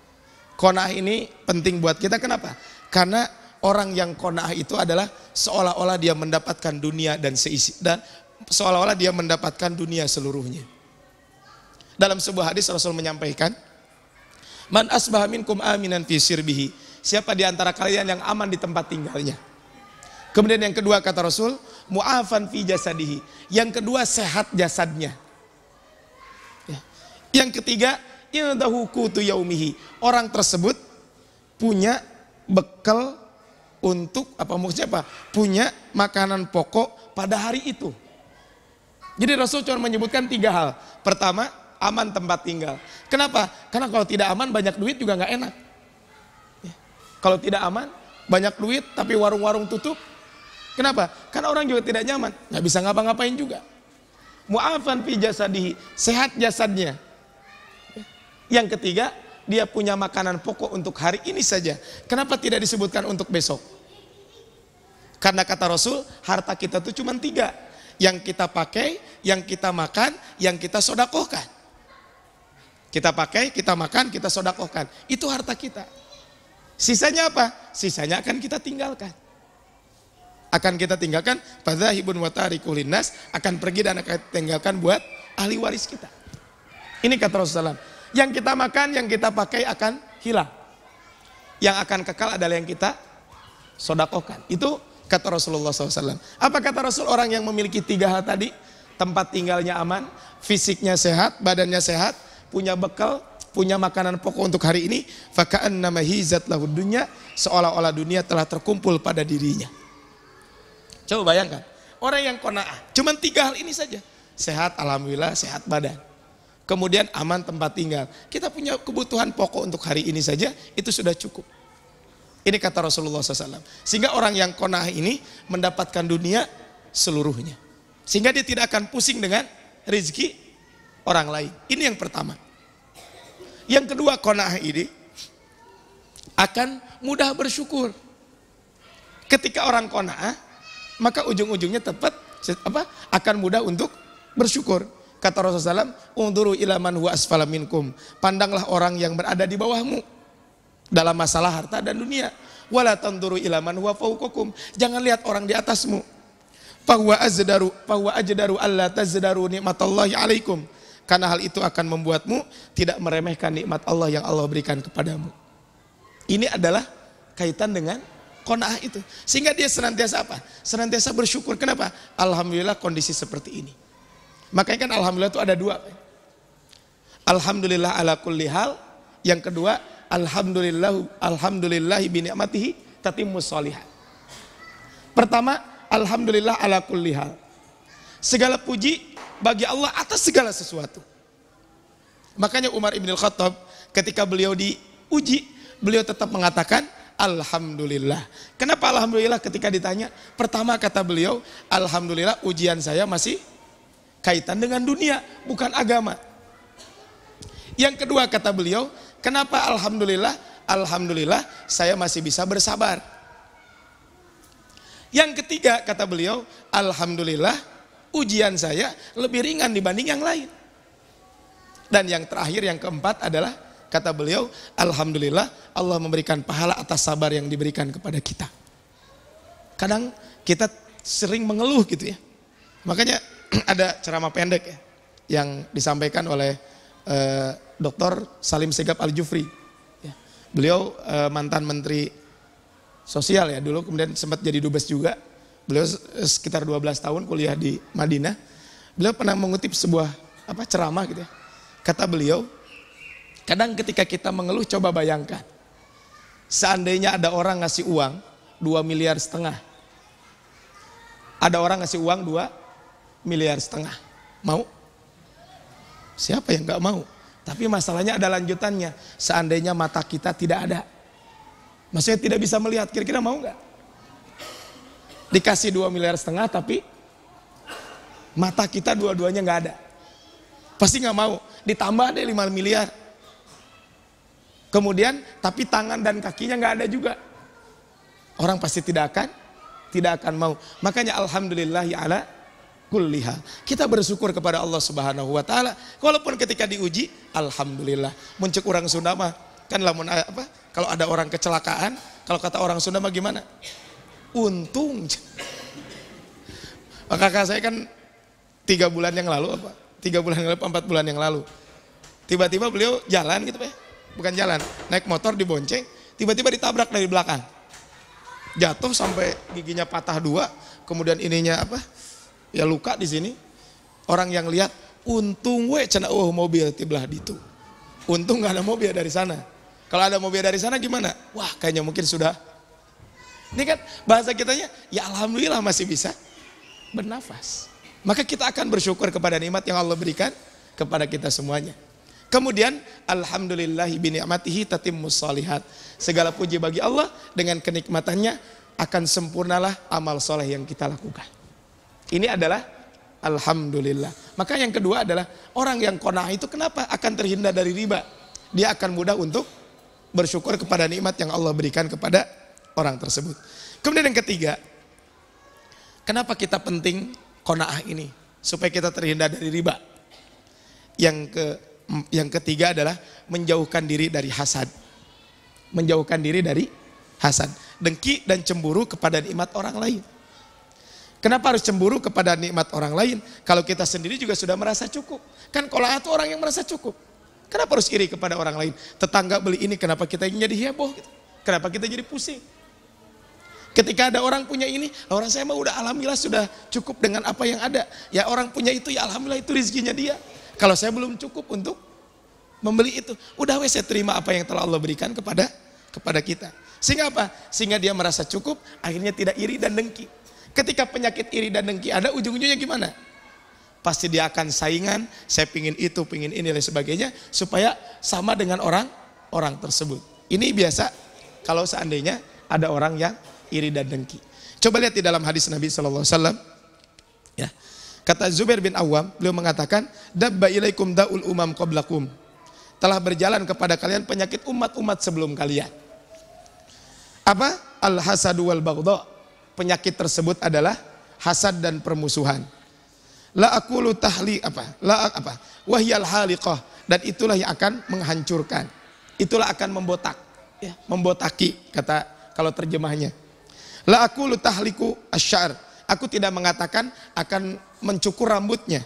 qanaah ini penting buat kita. Kenapa? Karena orang yang qanaah itu adalah seolah-olah dia mendapatkan dunia dan seolah-olah dia mendapatkan dunia seluruhnya. Dalam sebuah hadis Rasul menyampaikan, man asbaha minkum aminan fi sirbihi. Siapa di antara kalian yang aman di tempat tinggalnya? Kemudian yang kedua kata Rasul, mu'afan fi jasadihi. Yang kedua sehat jasadnya. Ya. Yang ketiga, indahu qutu yaumihi. Orang tersebut punya bekal untuk punya makanan pokok pada hari itu. Jadi Rasul cuma menyebutkan 3 hal. Pertama, aman tempat tinggal. Kenapa? Karena kalau tidak aman banyak duit juga nggak enak. Ya. Kalau tidak aman banyak duit tapi warung-warung tutup. Kenapa? Karena orang juga tidak nyaman, nggak bisa ngapa-ngapain juga. Mu'afan fi jasadihi, sehat jasadnya. Ya. Yang ketiga, dia punya makanan pokok untuk hari ini saja. Kenapa tidak disebutkan untuk besok? Karena kata Rasul, harta kita itu cuma 3. Yang kita pakai, yang kita makan, yang kita sodakohkan. Kita pakai, kita makan, kita sodakohkan. Itu harta kita. Sisanya apa? Sisanya akan kita tinggalkan. Fadzahibun wa tarikul linnas, akan pergi dan akan tinggalkan buat ahli waris kita. Ini kata Rasulullah. Yang kita makan, yang kita pakai akan hilang. Yang akan kekal adalah yang kita sodakohkan. Itu kata Rasulullah SAW. Apa kata Rasul? Orang yang memiliki 3 hal tadi, tempat tinggalnya aman, fisiknya sehat, badannya sehat, punya bekal, punya makanan pokok untuk hari ini, faka'annama hizat lahud dunya, seolah-olah dunia telah terkumpul pada dirinya. Coba bayangkan, orang yang qanaah, cuma 3 hal ini saja. Sehat, alhamdulillah, sehat badan. Kemudian aman tempat tinggal. Kita punya kebutuhan pokok untuk hari ini saja, itu sudah cukup. Ini kata Rasulullah SAW. Sehingga orang yang qanaah ini mendapatkan dunia seluruhnya. Sehingga dia tidak akan pusing dengan rezeki orang lain. Ini yang pertama. Yang kedua, qanaah ini akan mudah bersyukur. Ketika orang qanaah, maka ujung-ujungnya akan mudah untuk bersyukur. Kata Rasulullah SAW, unduru ila man huwa asfala minkum. Pandanglah orang yang berada di bawahmu dalam masalah harta dan dunia. Wala tanduru ila man huwa fawqakum. Jangan lihat orang di atasmu. Fahuwa ajdaru alla tazdaru nikmatallahi alaikum. Karena hal itu akan membuatmu tidak meremehkan nikmat Allah yang Allah berikan kepadamu. Ini adalah kaitan dengan qanaah itu. Sehingga dia senantiasa senantiasa bersyukur. Kenapa? Alhamdulillah kondisi seperti ini. Makanya kan alhamdulillah itu ada 2. Alhamdulillah ala kulli hal. Yang kedua, alhamdulillahi bi ni'matihi tatimmus sholihat. Pertama, alhamdulillah ala kulli hal. Segala puji bagi Allah atas segala sesuatu. Makanya Umar ibn al-Khattab ketika beliau diuji, beliau tetap mengatakan alhamdulillah. Kenapa alhamdulillah ketika ditanya? Pertama kata beliau, alhamdulillah ujian saya masih kaitan dengan dunia, bukan agama. Yang kedua kata beliau, kenapa alhamdulillah? Alhamdulillah saya masih bisa bersabar. Yang ketiga kata beliau, alhamdulillah ujian saya lebih ringan dibanding yang lain. Dan yang terakhir, yang keempat adalah kata beliau, alhamdulillah Allah memberikan pahala atas sabar yang diberikan kepada kita. Kadang kita sering mengeluh gitu ya. Makanya ada ceramah pendek ya, yang disampaikan oleh Dr. Salim Segaf Al-Jufri. Ya. Beliau mantan menteri sosial ya dulu, kemudian sempat jadi dubes juga. Beliau sekitar 12 tahun kuliah di Madinah. Beliau pernah mengutip sebuah ceramah gitu ya. Kata beliau, kadang ketika kita mengeluh, coba bayangkan. Seandainya ada orang ngasih uang 2,5 miliar. Ada orang ngasih uang 2,5 miliar. Mau? Siapa yang gak mau? Tapi masalahnya ada lanjutannya. Seandainya mata kita tidak ada. Maksudnya tidak bisa melihat, kira-kira mau nggak? Dikasih 2,5 miliar tapi mata kita dua-duanya nggak ada. Pasti nggak mau. Ditambah deh 5 miliar. Kemudian tapi tangan dan kakinya nggak ada juga. Orang pasti tidak akan mau. Makanya alhamdulillah ya ala kulli hal. Kita bersyukur kepada Allah Subhanahu wa taala walaupun ketika diuji alhamdulillah. Muncul orang Sunda mah kan lamun kalau ada orang kecelakaan, kalau kata orang Sunda mah gimana? Untung. Maka kakak saya kan 3 bulan yang lalu 4 bulan yang lalu. Tiba-tiba beliau jalan gitu Pak. Bukan jalan, naik motor dibonceng, tiba-tiba ditabrak dari belakang. Jatuh sampai giginya patah 2, kemudian ininya ya luka di sini. Orang yang lihat, untung cenah mobil tibelah ditu. Untung nggak ada mobil dari sana. Kalau ada mobil dari sana gimana? Wah, kayaknya mungkin sudah. Ini kan bahasa kitanya, ya alhamdulillah masih bisa bernafas. Maka kita akan bersyukur kepada nikmat yang Allah berikan kepada kita semuanya. Kemudian alhamdulillahi bi ni'matihi tatimmus shalihat. Segala puji bagi Allah, dengan kenikmatannya akan sempurnalah amal soleh yang kita lakukan. Ini adalah alhamdulillah. Maka yang kedua adalah orang yang qanaah itu kenapa akan terhindar dari riba? Dia akan mudah untuk bersyukur kepada nikmat yang Allah berikan kepada orang tersebut. Kemudian yang ketiga, kenapa kita penting qanaah ini? Supaya kita terhindar dari riba. Yang ketiga adalah menjauhkan diri dari hasad. Menjauhkan diri dari hasad, dengki dan cemburu kepada nikmat orang lain. Kenapa harus cemburu kepada nikmat orang lain? Kalau kita sendiri juga sudah merasa cukup. Kan qanaah itu orang yang merasa cukup. Kenapa harus iri kepada orang lain? Tetangga beli ini, kenapa kita ingin jadi heboh? Kenapa kita jadi pusing? Ketika ada orang punya ini, orang saya mah udah alhamdulillah sudah cukup dengan apa yang ada. Ya orang punya itu, ya alhamdulillah itu rezekinya dia. Kalau saya belum cukup untuk membeli itu, udah saya terima apa yang telah Allah berikan kepada kita. Sehingga apa? Sehingga dia merasa cukup, akhirnya tidak iri dan dengki. Ketika penyakit iri dan dengki ada, ujung-ujungnya gimana? Pasti dia akan saingan, saya pingin itu, pingin ini dan sebagainya, supaya sama dengan orang tersebut. Ini biasa kalau seandainya ada orang yang iri dan dengki. Coba lihat di dalam hadis Nabi SAW. Ya. Kata Zubair bin Awam, beliau mengatakan, dabba ilaikum da'ul umam qablakum. Telah berjalan kepada kalian penyakit umat-umat sebelum kalian. Apa? Al-hasadu wal baghdha. Penyakit tersebut adalah hasad dan permusuhan. La aqulu tahli wahyal haliqah, dan itulah yang akan menghancurkan. Itulah akan membotak, ya, membotaki kata kalau terjemahnya. La aqulu tahliku asy'ar. Aku tidak mengatakan akan mencukur rambutnya.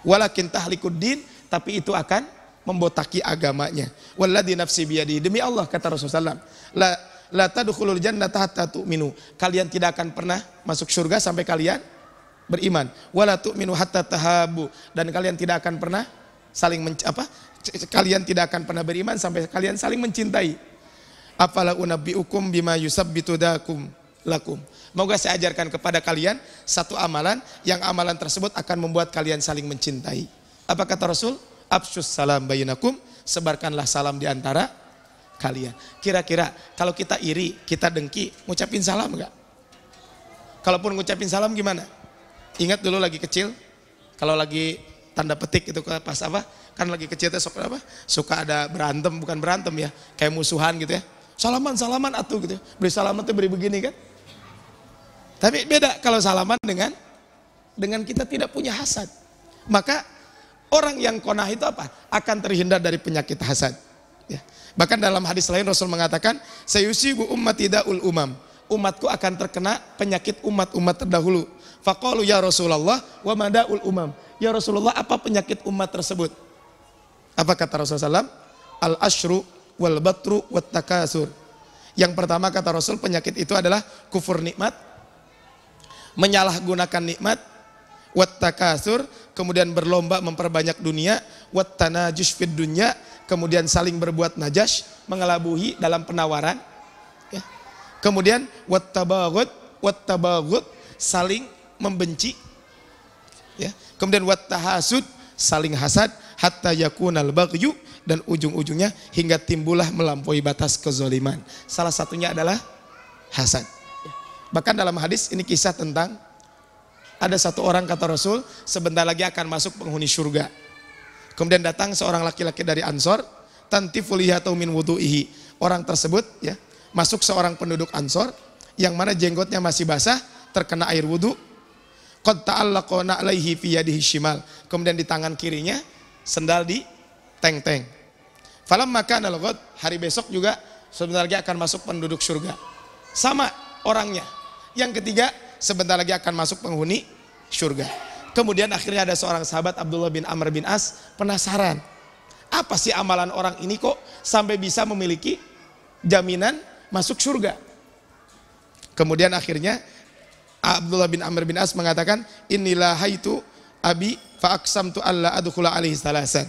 Walakin tahlikud din, tapi itu akan membotaki agamanya. Walladzi nafsi biyadihi, demi Allah kata Rasulullah sallallahu la tadkhulul jannata hatta tu'minu. Kalian tidak akan pernah masuk surga sampai kalian beriman. Wala tu'minu hatta tahabu, dan kalian tidak akan pernah kalian tidak akan pernah beriman sampai kalian saling mencintai. Afala unabbiukum bima yusabbitu dakum lakum. Moga saya ajarkan kepada kalian satu amalan yang amalan tersebut akan membuat kalian saling mencintai. Apa kata Rasul? Afsyus salam bainakum, sebarkanlah salam di antara kalian. Kira-kira kalau kita iri, kita dengki, ngucapin salam enggak? Kalaupun ngucapin salam gimana? Ingat dulu lagi kecil, kalau lagi tanda petik itu pas apa? Kan lagi kecil teh suka ada berantem, bukan berantem ya, kayak musuhan gitu ya. Salaman atuh gitu. Beri salaman tuh beri begini kan. Tapi beda kalau salaman dengan kita tidak punya hasad. Maka orang yang qanaah itu apa? Akan terhindar dari penyakit hasad. Ya. Bahkan dalam hadis lain Rasul mengatakan, sayusibu ummati daul umam. Umatku akan terkena penyakit umat-umat terdahulu. Faqalu ya Rasulullah wa madaul umam. Ya Rasulullah, apa penyakit umat tersebut? Apa kata Rasulullah SAW? Al-ashru wal batru wat takasur. Yang pertama kata Rasul, penyakit itu adalah kufur nikmat, menyalahgunakan nikmat, wat takasur, kemudian berlomba memperbanyak dunia, wat tanajus fid dunya, kemudian saling berbuat najas, mengelabuhi dalam penawaran. Ya. Kemudian wat tabaghut, saling membenci. Ya. Kemudian wat tahasud, saling hasad, hatta yakunal baghyu, dan ujung-ujungnya hingga timbullah melampaui batas kezaliman. Salah satunya adalah hasad. Bahkan dalam hadis ini kisah tentang ada satu orang kata Rasul sebentar lagi akan masuk penghuni surga. Kemudian datang seorang laki-laki dari Ansor, tantiful lihatu min wudu'ihi. Orang tersebut ya, masuk seorang penduduk Ansor yang mana jenggotnya masih basah terkena air wudu. Qad ta'allaqa na'laihi fi yadihi shimal. Kemudian di tangan kirinya sendal di teng-teng. Falamma kana al-ghad, hari besok juga sebentar lagi akan masuk penduduk surga. Sama orangnya. Yang ketiga, sebentar lagi akan masuk penghuni surga. Kemudian akhirnya ada seorang sahabat Abdullah bin Amr bin As penasaran. Apa sih amalan orang ini kok sampai bisa memiliki jaminan masuk surga? Kemudian akhirnya Abdullah bin Amr bin As mengatakan, inilah haitu abi fa aqsamtu alla adkhula alaihi salasan.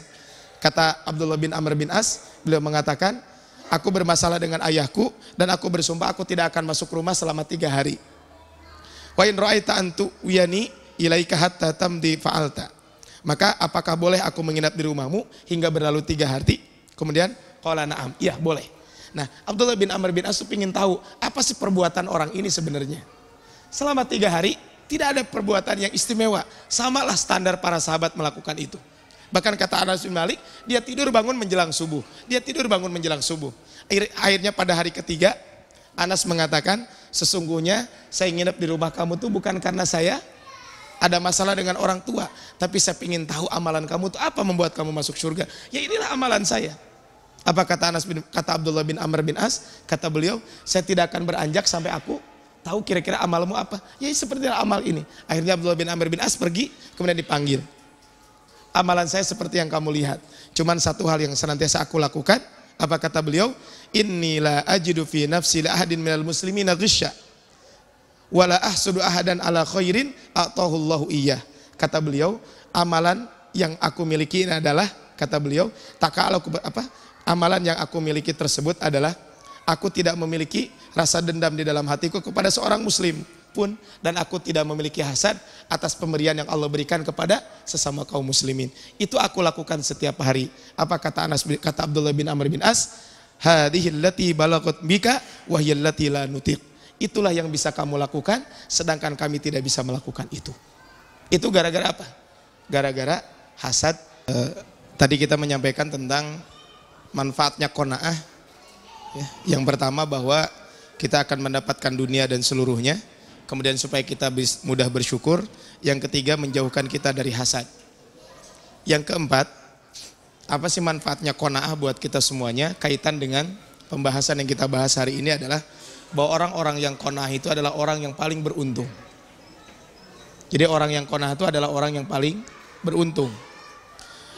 Kata Abdullah bin Amr bin As, beliau mengatakan, aku bermasalah dengan ayahku dan aku bersumpah aku tidak akan masuk rumah selama 3 hari. Wa in ra'aita antu wiyani ilaika hatta tamdi fa'alta. Maka apakah boleh aku menginap di rumahmu hingga berlalu 3 hari? Kemudian qala na'am, iya boleh. Nah, Abdullah bin Amr bin As ingin tahu apa sih perbuatan orang ini sebenarnya. Selama 3 hari tidak ada perbuatan yang istimewa. Samalah standar para sahabat melakukan itu. Bahkan kata Anas bin Malik, dia tidur bangun menjelang subuh. Dia tidur bangun menjelang subuh. Akhirnya pada hari ketiga, Anas mengatakan, sesungguhnya saya nginep di rumah kamu tuh bukan karena saya ada masalah dengan orang tua. Tapi saya ingin tahu amalan kamu tuh apa membuat kamu masuk surga. Ya inilah amalan saya. Apa kata kata Abdullah bin Amr bin As? Kata beliau, saya tidak akan beranjak sampai aku tahu kira-kira amalmu apa. Ya seperti amal ini. Akhirnya Abdullah bin Amr bin As pergi, kemudian dipanggil. Amalan saya seperti yang kamu lihat. Cuman satu hal yang senantiasa aku lakukan. Apa kata beliau? Inni la ajidu fi nafsi la ahadin minal muslimina ghysya. Wa la ahsudu ahadan ala khairin a'tahu Allahu iyyah. Kata beliau, amalan yang aku miliki ini adalah, kata beliau, amalan yang aku miliki tersebut adalah aku tidak memiliki rasa dendam di dalam hatiku kepada seorang muslim pun, dan aku tidak memiliki hasad atas pemberian yang Allah berikan kepada sesama kaum muslimin. Itu aku lakukan setiap hari. Apa kata kata Abdullah bin Amr bin As? Hadhihi allati balagat bika wa hiya allati la nutiq. Itulah yang bisa kamu lakukan sedangkan kami tidak bisa melakukan itu. Itu gara-gara apa? Gara-gara hasad. Tadi kita menyampaikan tentang manfaatnya qanaah. Ya, yang pertama bahwa kita akan mendapatkan dunia dan seluruhnya. Kemudian supaya kita mudah bersyukur. Yang ketiga, menjauhkan kita dari hasad. Yang keempat, apa sih manfaatnya qanaah buat kita semuanya? Kaitan dengan pembahasan yang kita bahas hari ini adalah bahwa orang-orang yang qanaah itu adalah orang yang paling beruntung. Jadi orang yang qanaah itu adalah orang yang paling beruntung.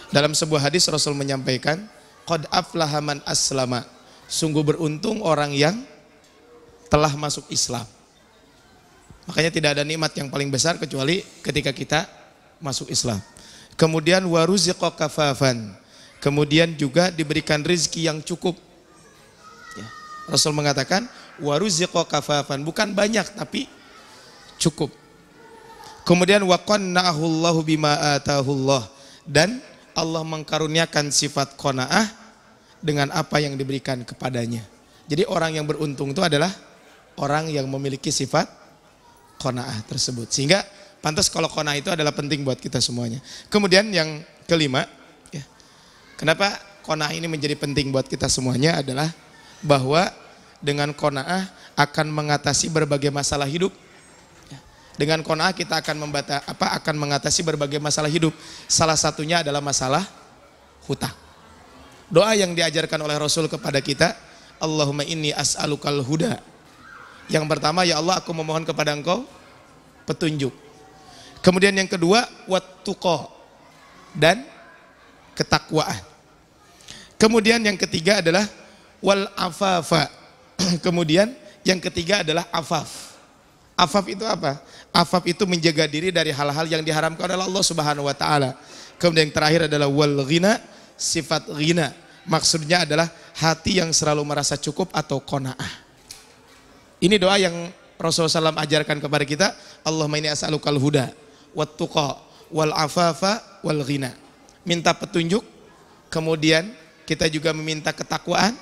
Dalam sebuah hadis Rasul menyampaikan, qad aflaha man aslama. Sungguh beruntung orang yang telah masuk Islam. Makanya tidak ada nikmat yang paling besar kecuali ketika kita masuk Islam. Kemudian waruziqa kafafan. Kemudian juga diberikan rezeki yang cukup. Ya. Rasul mengatakan waruziqa kafafan, bukan banyak tapi cukup. Kemudian waqanna'ahu Allahu bima atahullah, dan Allah mengkaruniakan sifat qanaah dengan apa yang diberikan kepadanya. Jadi orang yang beruntung itu adalah orang yang memiliki sifat qanaah tersebut. Sehingga Pantas kalau qanaah itu adalah penting buat kita semuanya. Kemudian yang kelima, ya, kenapa qanaah ini menjadi penting buat kita semuanya adalah bahwa dengan qanaah akan mengatasi berbagai masalah hidup. Dengan qanaah kita akan mengatasi berbagai masalah hidup. Salah satunya adalah masalah hutang. Doa yang diajarkan oleh Rasul kepada kita, Allahumma inni as'alukal huda. Yang pertama, ya Allah, aku memohon kepada Engkau petunjuk. Kemudian yang kedua, wattuqa, dan ketakwaan. Kemudian yang ketiga adalah wal afafa. Kemudian yang ketiga adalah afaf. Afaf itu apa? Afaf itu menjaga diri dari hal-hal yang diharamkan oleh Allah Subhanahu wa taala. Kemudian yang terakhir adalah wal ghina, sifat ghina. Maksudnya adalah hati yang selalu merasa cukup atau qanaah. Ini doa yang Rasulullah SAW ajarkan kepada kita, Allahumma inni as'alukal huda wattuqa wal afafa wal ghina. Minta petunjuk, kemudian kita juga meminta ketakwaan,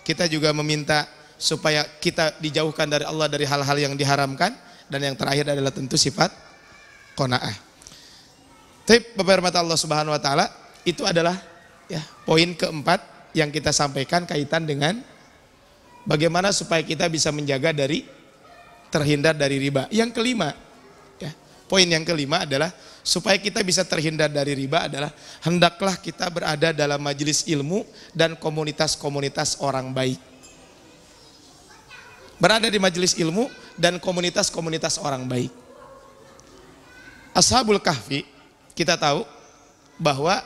kita juga meminta supaya kita dijauhkan dari Allah dari hal-hal yang diharamkan, dan yang terakhir adalah tentu sifat qanaah. Tapi beberapa Allah Subhanahu wa taala itu adalah ya poin keempat yang kita sampaikan kaitan dengan bagaimana supaya kita bisa menjaga dari terhindar dari riba. Yang kelima, ya, poin yang kelima adalah supaya kita bisa terhindar dari riba adalah hendaklah kita berada dalam majelis ilmu dan komunitas-komunitas orang baik. Berada di majelis ilmu dan komunitas-komunitas orang baik. Ashabul Kahfi, kita tahu bahwa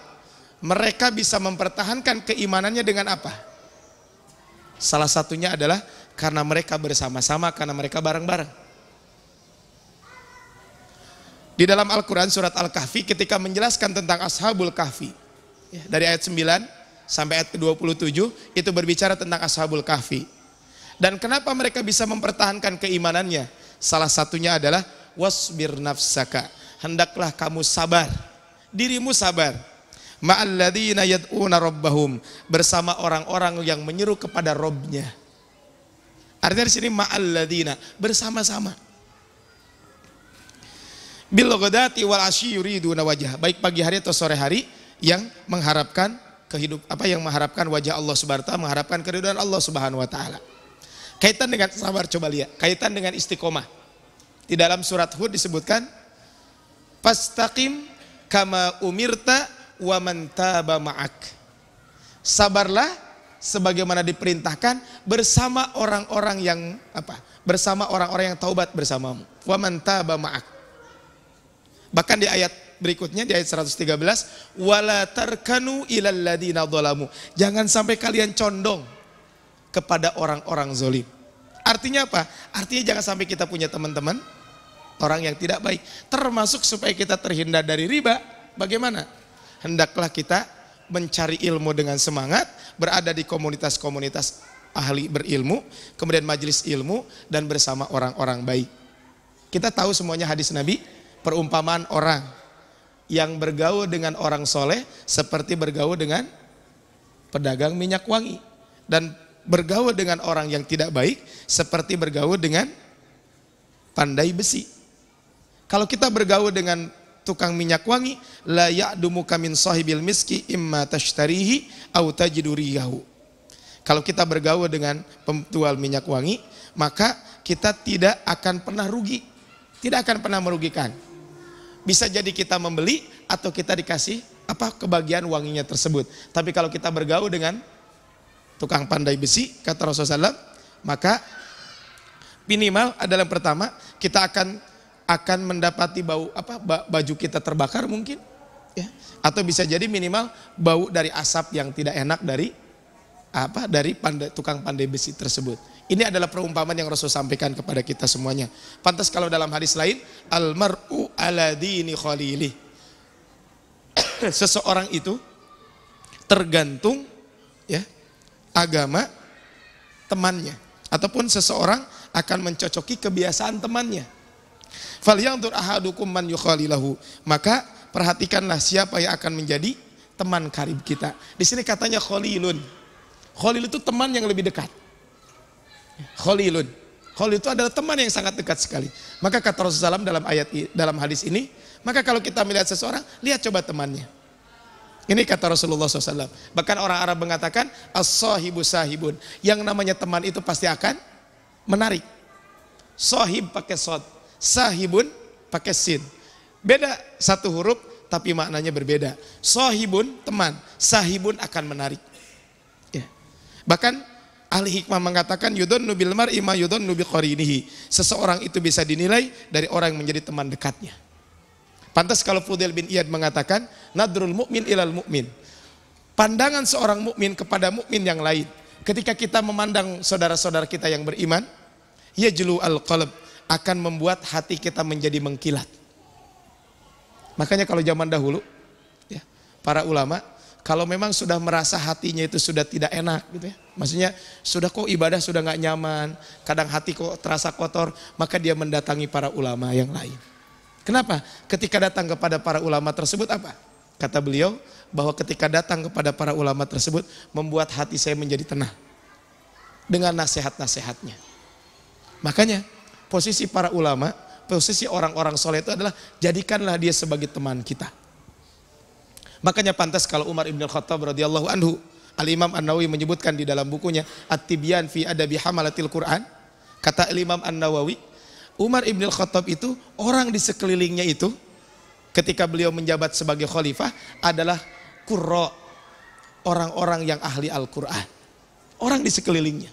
mereka bisa mempertahankan keimanannya dengan apa? Salah satunya adalah karena mereka bersama-sama, karena mereka bareng-bareng. Di dalam Al-Quran surat Al-Kahfi ketika menjelaskan tentang Ashabul Kahfi, dari ayat 9 sampai ayat ke-27 itu berbicara tentang Ashabul Kahfi. Dan kenapa mereka bisa mempertahankan keimanannya? Salah satunya adalah wasbir nafsaka. Hendaklah kamu sabar, dirimu sabar. Ma'alladzina yad'una rabbahum, bersama orang-orang yang menyeru kepada Rabbnya. Artinya di sini ma'alladzina, bersama-sama. Bil ghadati wal asyi yuriduna wajah, baik pagi hari atau sore hari, yang mengharapkan yang mengharapkan wajah Allah Subhanahu wa taala, mengharapkan keridhaan Allah Subhanahu wa taala. Kaitan dengan sabar, coba lihat, kaitan dengan istiqomah. Di dalam surat Hud disebutkan fastaqim kama umirta wa man taba ma'ak. Sabarlah sebagaimana diperintahkan bersama orang-orang yang bersama orang-orang yang taubat bersamamu. Wa man taba ma'ak. Bahkan di ayat berikutnya di ayat 113, wala tarkanu ilal ladina dzalamu. Jangan sampai kalian condong kepada orang-orang zalim. Artinya apa? Artinya jangan sampai kita punya teman-teman orang yang tidak baik. Termasuk supaya kita terhindar dari riba. Bagaimana? Hendaklah kita mencari ilmu dengan semangat, berada di komunitas-komunitas ahli berilmu, kemudian majelis ilmu, dan bersama orang-orang baik. Kita tahu semuanya hadis Nabi, perumpamaan orang yang bergaul dengan orang soleh seperti bergaul dengan pedagang minyak wangi, dan bergaul dengan orang yang tidak baik seperti bergaul dengan pandai besi. Kalau kita bergaul dengan tukang minyak wangi, la ya'dumuka min sahibil miski imma tashtarihi au tajidu riyahu. Kalau kita bergaul dengan penjual minyak wangi, maka kita tidak akan pernah rugi, tidak akan pernah merugikan. Bisa jadi kita membeli atau kita dikasih kebagian wanginya tersebut. Tapi kalau kita bergaul dengan tukang pandai besi, kata Rasulullah SAW, maka minimal adalah yang pertama, kita akan mendapati baju kita terbakar mungkin, ya. Atau bisa jadi minimal bau dari asap yang tidak enak dari tukang pandai besi tersebut. Ini adalah perumpamaan yang Rasul sampaikan kepada kita semuanya. Pantas kalau dalam hadis lain, almar'u ala dini khalilih. Seseorang itu tergantung, ya, agama temannya, ataupun seseorang akan mencocoki kebiasaan temannya. Falyanzur ahadukum man yukhalilahu, maka perhatikanlah siapa yang akan menjadi teman karib kita. Di sini katanya khalilun. Khalil itu teman yang lebih dekat. Khalilun. Khalil itu adalah teman yang sangat dekat sekali. Maka kata Rasulullah SAW dalam hadis ini, maka kalau kita melihat seseorang, lihat coba temannya. Ini kata Rasulullah SAW. Bahkan orang Arab mengatakan, as-sahibu sahibun. Yang namanya teman itu pasti akan menarik. Sahib pakai sod, sahibun pakai sin. Beda satu huruf, tapi maknanya berbeda. Sahibun teman, sahibun akan menarik. Ya. Bahkan ahli hikmah mengatakan yudhunnu bil mar'i ma yudhunnu bi qarinihi. Seseorang itu bisa dinilai dari orang yang menjadi teman dekatnya. Pantas kalau Fudail bin Iyad mengatakan nadrul mu'min ilal mu'min. Pandangan seorang mukmin kepada mukmin yang lain. Ketika kita memandang saudara-saudara kita yang beriman, yajlu al-qalb, akan membuat hati kita menjadi mengkilat. Makanya kalau zaman dahulu ya, para ulama kalau memang sudah merasa hatinya itu sudah tidak enak gitu ya. Maksudnya sudah kok ibadah sudah nggak nyaman, kadang hati kok terasa kotor, maka dia mendatangi para ulama yang lain. Kenapa? Ketika datang kepada para ulama tersebut apa? Kata beliau bahwa ketika datang kepada para ulama tersebut membuat hati saya menjadi tenang dengan nasihat-nasihatnya. Makanya posisi para ulama, posisi orang-orang soleh itu adalah jadikanlah dia sebagai teman kita. Makanya pantas kalau Umar ibn Khattab radhiyallahu anhu, Al-Imam An-Nawawi menyebutkan di dalam bukunya At-Tibyan fi Adabi Hamalatil Quran, kata Al-Imam An-Nawawi, Umar ibn Khattab itu orang di sekelilingnya itu ketika beliau menjabat sebagai khalifah adalah qurra, orang-orang yang ahli Al-Quran, orang di sekelilingnya.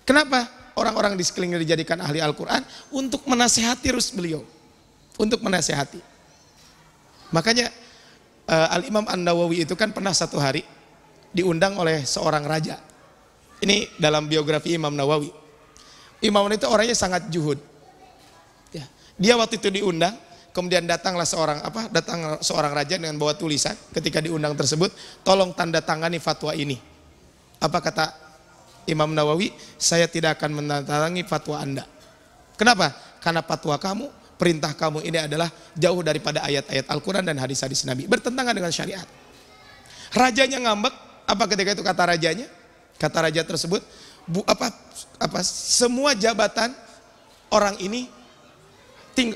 Kenapa orang-orang di sekelilingnya dijadikan ahli Al-Quran? Untuk menasehati beliau, untuk menasehati. Makanya Al-Imam An-Nawawi itu kan pernah satu hari diundang oleh seorang raja. Ini dalam biografi Imam Nawawi. Imam itu orangnya sangat juhud. Ya. Dia waktu itu diundang, kemudian datang seorang raja dengan bawa tulisan ketika diundang tersebut, tolong tanda tangani fatwa ini. Apa kata Imam Nawawi? Saya tidak akan menandatangani fatwa Anda. Kenapa? Karena fatwa kamu, perintah kamu ini adalah jauh daripada ayat-ayat Al-Quran dan hadis-hadis Nabi, bertentangan dengan syariat. Rajanya ngambek. Apa ketika itu kata rajanya? Kata raja tersebut, semua jabatan orang ini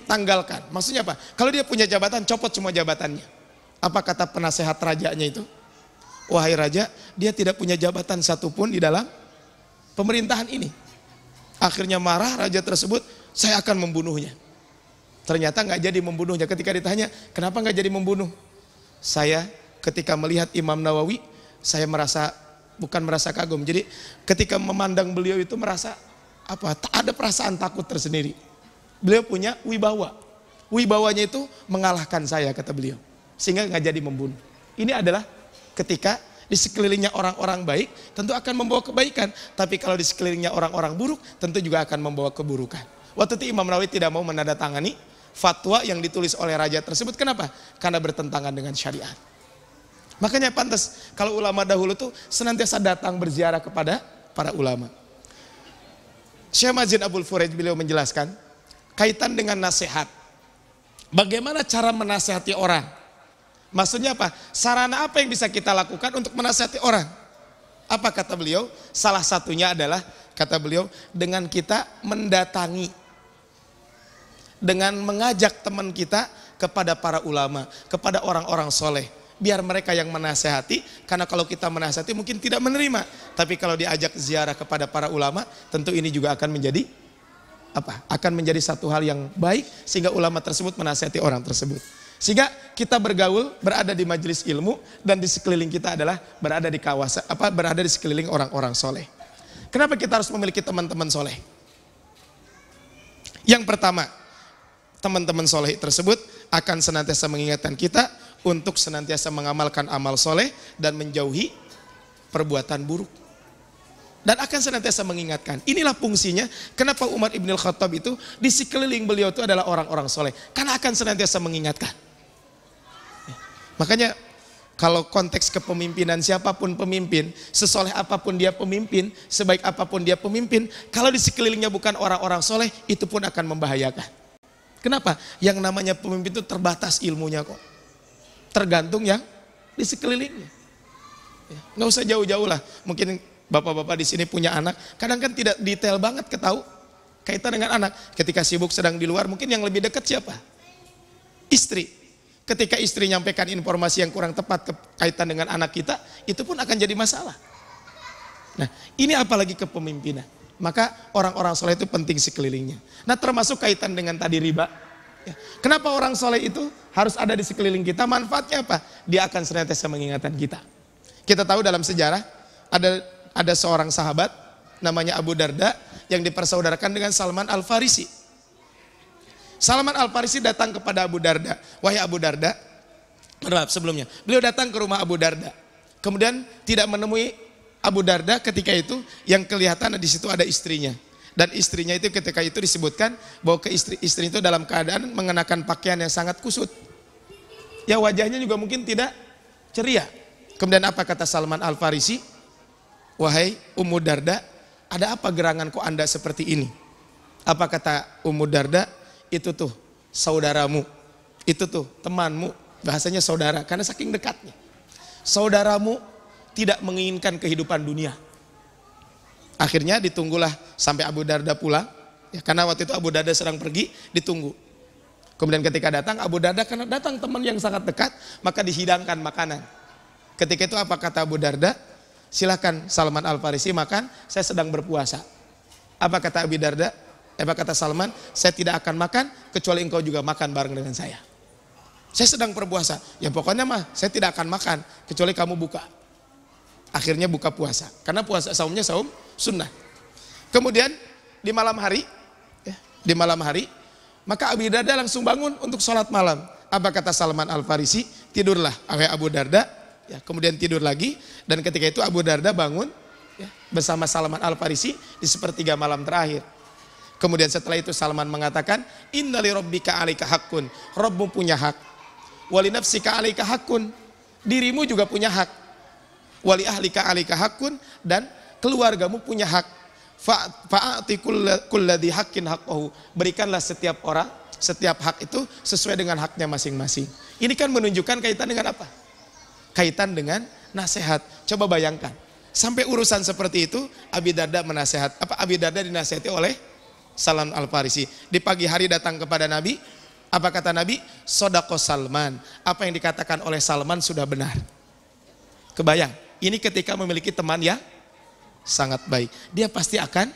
tanggalkan. Maksudnya apa? Kalau dia punya jabatan, copot semua jabatannya. Apa kata penasehat rajanya itu? Wahai raja, dia tidak punya jabatan satupun di dalam pemerintahan ini. Akhirnya marah raja tersebut, saya akan membunuhnya. Ternyata nggak jadi membunuhnya. Ketika ditanya, kenapa nggak jadi membunuh? Saya ketika melihat Imam Nawawi, saya bukan merasa kagum. Jadi ketika memandang beliau itu merasa ada perasaan takut tersendiri. Beliau punya wibawa. Wibawanya itu mengalahkan saya, kata beliau. Sehingga nggak jadi membunuh. Ini adalah ketika di sekelilingnya orang-orang baik tentu akan membawa kebaikan. Tapi kalau di sekelilingnya orang-orang buruk tentu juga akan membawa keburukan. Waktu itu Imam Nawawi tidak mau menandatangani fatwa yang ditulis oleh raja tersebut. Kenapa? Karena bertentangan dengan syariat. Makanya pantas kalau ulama dahulu tuh senantiasa datang berziarah kepada para ulama. Syekh Mazin Abdul Furej beliau menjelaskan kaitan dengan nasihat. Bagaimana cara menasihati orang? Maksudnya apa? Sarana apa yang bisa kita lakukan untuk menasihati orang? Apa kata beliau? Salah satunya adalah, kata beliau, dengan kita mendatangi, dengan mengajak teman kita kepada para ulama, kepada orang-orang soleh. Biar mereka yang menasehati, karena kalau kita menasehati mungkin tidak menerima. Tapi kalau diajak ziarah kepada para ulama, tentu ini juga akan menjadi akan menjadi satu hal yang baik, sehingga ulama tersebut menasihati orang tersebut. Sehingga kita bergaul, berada di majelis ilmu, dan di sekeliling kita adalah berada di kawasan, berada di sekeliling orang-orang soleh. Kenapa kita harus memiliki teman-teman soleh? Yang pertama, teman-teman soleh tersebut akan senantiasa mengingatkan kita untuk senantiasa mengamalkan amal soleh dan menjauhi perbuatan buruk. Dan akan senantiasa mengingatkan. Inilah fungsinya kenapa Umar ibn Khattab itu di sekeliling beliau itu adalah orang-orang soleh. Karena akan senantiasa mengingatkan. Makanya kalau konteks kepemimpinan, siapapun pemimpin, sesoleh apapun dia pemimpin, sebaik apapun dia pemimpin, kalau di sekelilingnya bukan orang-orang soleh, itu pun akan membahayakan. Kenapa? Yang namanya pemimpin itu terbatas ilmunya kok. Tergantung yang di sekelilingnya. Nggak usah jauh-jauh lah. Mungkin bapak-bapak di sini punya anak, kadang kan tidak detail banget Kaitan dengan anak. Ketika sibuk sedang di luar, mungkin yang lebih dekat siapa? Istri. Ketika istri nyampaikan informasi yang kurang tepat kaitan dengan anak kita, itu pun akan jadi masalah. Nah, ini apalagi kepemimpinan. Maka orang-orang soleh itu penting sekelilingnya. Nah, termasuk kaitan dengan tadi riba. Ya. Kenapa orang soleh itu harus ada di sekeliling kita? Manfaatnya apa? Dia akan senantiasa mengingatkan kita. Kita tahu dalam sejarah ada seorang sahabat namanya Abu Darda yang dipersaudarakan dengan Salman Al-Farisi. Salman Al-Farisi datang kepada Abu Darda. Wahai Abu Darda, maaf sebelumnya, beliau datang ke rumah Abu Darda. Kemudian tidak menemui Abu Darda ketika itu, yang kelihatan di situ ada istrinya. Dan istrinya itu ketika itu disebutkan bahwa istri itu dalam keadaan mengenakan pakaian yang sangat kusut. Ya wajahnya juga mungkin tidak ceria. Kemudian apa kata Salman Al-Farisi? Wahai Ummu Darda, ada apa gerangan kok Anda seperti ini? Apa kata Ummu Darda? Itu tuh saudaramu, itu tuh temanmu, bahasanya saudara karena saking dekatnya. Saudaramu tidak menginginkan kehidupan dunia. Akhirnya ditunggulah sampai Abu Darda pulang, ya, karena waktu itu Abu Darda sedang pergi, ditunggu. Kemudian ketika datang Abu Darda, karena datang teman yang sangat dekat, maka dihidangkan makanan. Ketika itu apa kata Abu Darda? Silakan Salman Al-Farisi makan, saya sedang berpuasa. Apa kata Abu Darda? Apa kata Salman? Saya tidak akan makan kecuali engkau juga makan bareng dengan saya. Saya sedang berpuasa. Ya pokoknya mah saya tidak akan makan kecuali kamu buka. Akhirnya buka puasa. Karena puasa saumnya saum sunnah. Kemudian di malam hari, maka Abu Darda langsung bangun untuk sholat malam. Apa kata Salman Al-Farisi? Tidurlah, wahai Abu Darda. Ya, kemudian tidur lagi. Dan ketika itu Abu Darda bangun ya, bersama Salman Al-Farisi di sepertiga malam terakhir. Kemudian setelah itu Salman mengatakan, innali rabbika 'alaika haqqun. Rabbmu punya hak. Wali nafsika 'alaika haqqun. Dirimu juga punya hak. Wali ahlika 'alaika haqqun, dan keluargamu punya hak. Fa'ati kulladzi haqqin haqqahu. Berikanlah setiap orang, setiap hak itu sesuai dengan haknya masing-masing. Ini kan menunjukkan kaitan dengan apa? Kaitan dengan nasihat. Coba bayangkan, sampai urusan seperti itu Abi Darda dinasihati oleh Salman Al-Farisi. Di pagi hari datang kepada Nabi. Apa kata Nabi? Sodako Salman. Apa yang dikatakan oleh Salman sudah benar. Kebayang, ini ketika memiliki teman yang sangat baik, dia pasti akan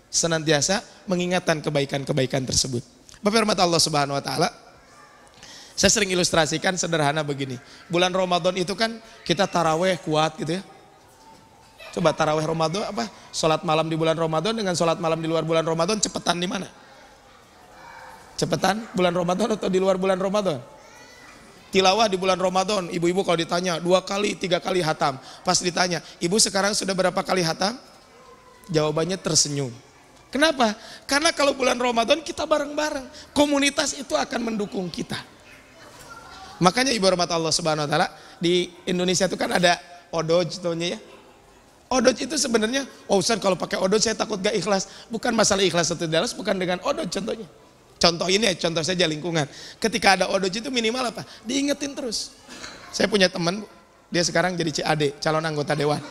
senantiasa mengingatkan kebaikan-kebaikan tersebut. Bapak hormat Allah Subhanahu wa taala. Saya sering ilustrasikan sederhana begini. Bulan Ramadan itu kan kita taraweh kuat gitu ya. Coba taraweh Ramadan apa? Salat malam di bulan Ramadan dengan salat malam di luar bulan Ramadan cepetan di mana? Cepetan bulan Ramadan atau di luar bulan Ramadan? Tilawah di bulan Ramadan, ibu-ibu kalau ditanya 2 kali, 3 kali hatam. Pas ditanya, ibu sekarang sudah berapa kali hatam? Jawabannya tersenyum. Kenapa? Karena kalau bulan Ramadan kita bareng-bareng. Komunitas itu akan mendukung kita. Makanya ibu hormat Allah Subhanahu wa taala, di Indonesia itu kan ada odoj contohnya ya. Odoj itu sebenarnya, oh Ustaz kalau pakai odoj saya takut gak ikhlas. Bukan masalah ikhlas atau tidak ikhlas, bukan dengan odoj contohnya. Contoh ini ya, contoh saja lingkungan. Ketika ada odoj itu minimal apa? Diingetin terus. Saya punya teman, dia sekarang jadi CAD, calon anggota dewan.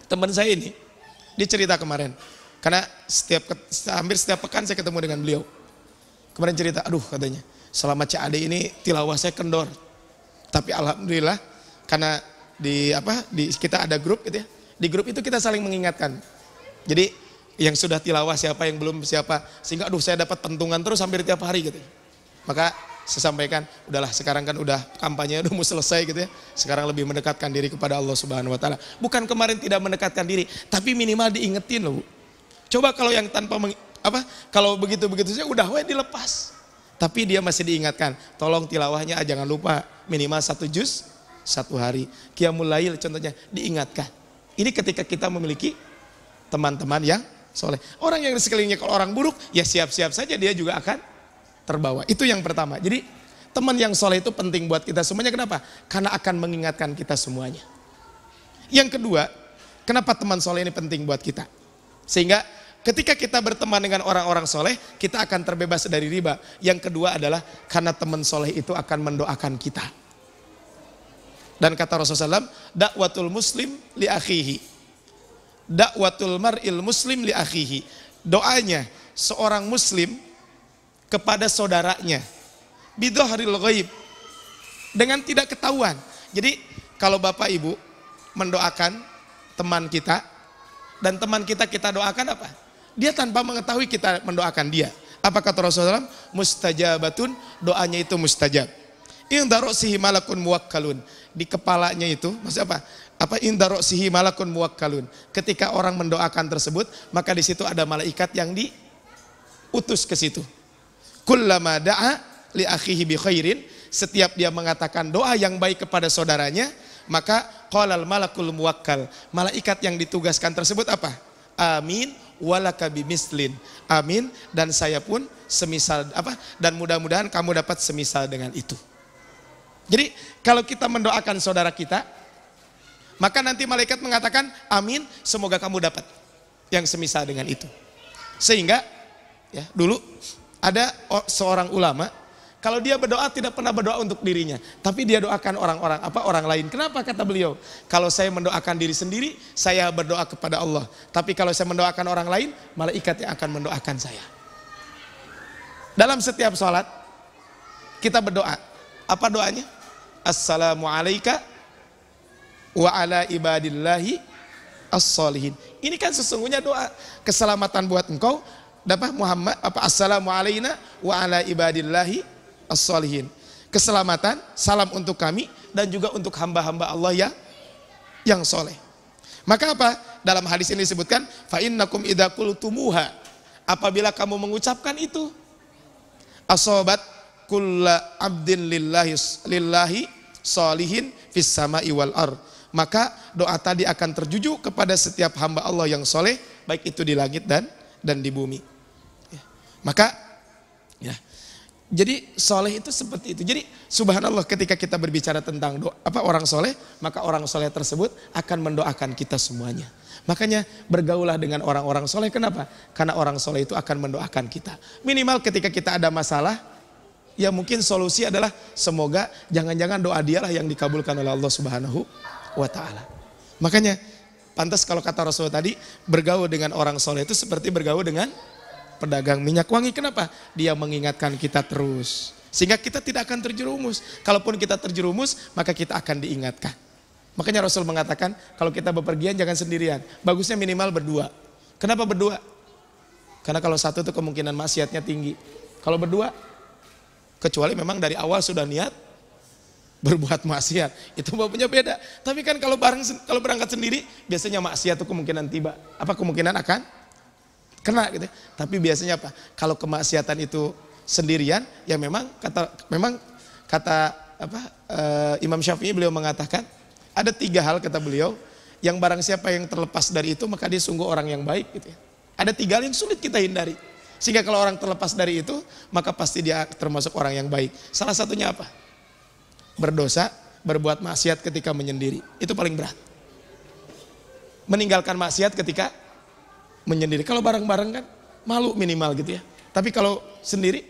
Teman saya ini, dia cerita kemarin. Karena hampir setiap pekan saya ketemu dengan beliau. Kemarin cerita, aduh katanya, selama CAD ini tilawah saya kendor. Tapi alhamdulillah, karena kita ada grup gitu ya. Di grup itu kita saling mengingatkan. Jadi yang sudah tilawah siapa, yang belum siapa. Sehingga aduh saya dapat pentungan terus hampir tiap hari gitu. Maka saya sampaikan, udahlah sekarang kan udah kampanye udah mau selesai gitu ya. Sekarang lebih mendekatkan diri kepada Allah Subhanahu wa taala. Bukan kemarin tidak mendekatkan diri, tapi minimal diingetin loh Bu. Coba kalau yang tanpa kalau begitu-begitu saja udah dilepas. Tapi dia masih diingatkan, tolong tilawahnya jangan lupa minimal 1 juz 1 hari. Qiyamul Lail contohnya diingatkan. Ini ketika kita memiliki teman-teman yang soleh. Orang yang di sekelilingnya kalau orang buruk, ya siap-siap saja dia juga akan terbawa. Itu yang pertama. Jadi teman yang soleh itu penting buat kita semuanya. Kenapa? Karena akan mengingatkan kita semuanya. Yang kedua, kenapa teman soleh ini penting buat kita? Sehingga ketika kita berteman dengan orang-orang soleh, kita akan terbebas dari riba. Yang kedua adalah karena teman soleh itu akan mendoakan kita. Dan kata Rasulullah SAW, dakwatul muslim li akhihi. Dakwatul mar'il muslim li akhihi. Doanya seorang muslim kepada saudaranya bidhahril ghaib, dengan tidak ketahuan. Jadi kalau Bapak Ibu mendoakan teman kita dan teman kita doakan apa? Dia tanpa mengetahui kita mendoakan dia. Apa kata Rasulullah? Mustajabatun, doanya itu mustajab. Inda ra'sihi malakun muwakkalun. Di kepalanya itu, maksud apa? Inda ra'sihi malakun muwakkalun. Ketika orang mendoakan tersebut, maka di situ ada malaikat yang diutus ke situ. Kullama da'a li akhihi bi khairin, setiap dia mengatakan doa yang baik kepada saudaranya, maka qalal malakul muwakkal, malaikat yang ditugaskan tersebut apa? Amin walaka bimislin. Amin, dan saya pun semisal dan mudah-mudahan kamu dapat semisal dengan itu. Jadi kalau kita mendoakan saudara kita, maka nanti malaikat mengatakan amin, semoga kamu dapat yang semisal dengan itu. Sehingga ya, dulu ada seorang ulama, kalau dia berdoa tidak pernah berdoa untuk dirinya, tapi dia doakan orang lain. Kenapa? Kata beliau, kalau saya mendoakan diri sendiri, saya berdoa kepada Allah. Tapi kalau saya mendoakan orang lain, malaikat yang akan mendoakan saya. Dalam setiap sholat kita berdoa. Apa doanya? Assalamualaikum wa ala ibadillahi as-solihin. Ini kan sesungguhnya doa keselamatan buat engkau, dapat Muhammad assalamualaikum wa ala ibadillahi as-solihin. Keselamatan, salam untuk kami dan juga untuk hamba-hamba Allah yang soleh. Maka apa? Dalam hadis ini disebutkan, fa innakum idza qultumuha, apabila kamu mengucapkan itu, asobat kulla abdin lillahi solihin fis sama'i wal ard, maka doa tadi akan terjuju kepada setiap hamba Allah yang soleh, baik itu di langit dan di bumi. Maka ya, jadi soleh itu seperti itu. Jadi subhanallah, ketika kita berbicara tentang orang soleh, maka orang soleh tersebut akan mendoakan kita semuanya. Makanya bergaulah dengan orang-orang soleh. Kenapa? Karena orang soleh itu akan mendoakan kita. Minimal ketika kita ada masalah, ya mungkin solusi adalah semoga jangan-jangan doa dialah yang dikabulkan oleh Allah Subhanahu wa ta'ala. Makanya pantas kalau kata Rasul tadi, bergaul dengan orang soleh itu seperti bergaul dengan pedagang minyak wangi. Kenapa? Dia mengingatkan kita terus, sehingga kita tidak akan terjerumus. Kalaupun kita terjerumus, maka kita akan diingatkan. Makanya Rasul mengatakan, kalau kita bepergian jangan sendirian, bagusnya minimal berdua. Kenapa berdua? Karena kalau satu itu kemungkinan maksiatnya tinggi. Kalau berdua, kecuali memang dari awal sudah niat berbuat maksiat, itu bapaknya beda. Tapi kan kalau berangkat sendiri, biasanya maksiat itu kemungkinan tiba. Kemungkinan akan kena gitu. Tapi biasanya apa? Kalau kemaksiatan itu sendirian, ya memang kata Imam Syafi'i, beliau mengatakan ada 3 hal, kata beliau, yang barang siapa yang terlepas dari itu, maka dia sungguh orang yang baik gitu ya. Ada 3 hal yang sulit kita hindari. Sehingga kalau orang terlepas dari itu, maka pasti dia termasuk orang yang baik. Salah satunya apa? Berdosa, berbuat maksiat ketika menyendiri. Itu paling berat. Meninggalkan maksiat ketika menyendiri. Kalau bareng-bareng kan malu minimal gitu ya. Tapi kalau sendiri,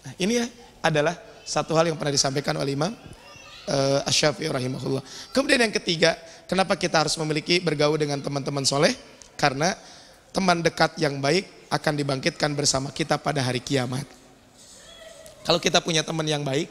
nah ini ya adalah satu hal yang pernah disampaikan oleh Imam Asy-Syafi'i rahimahullah. Kemudian yang ketiga, kenapa kita harus memiliki bergaul dengan teman-teman soleh? Karena teman dekat yang baik akan dibangkitkan bersama kita pada hari kiamat. Kalau kita punya teman yang baik,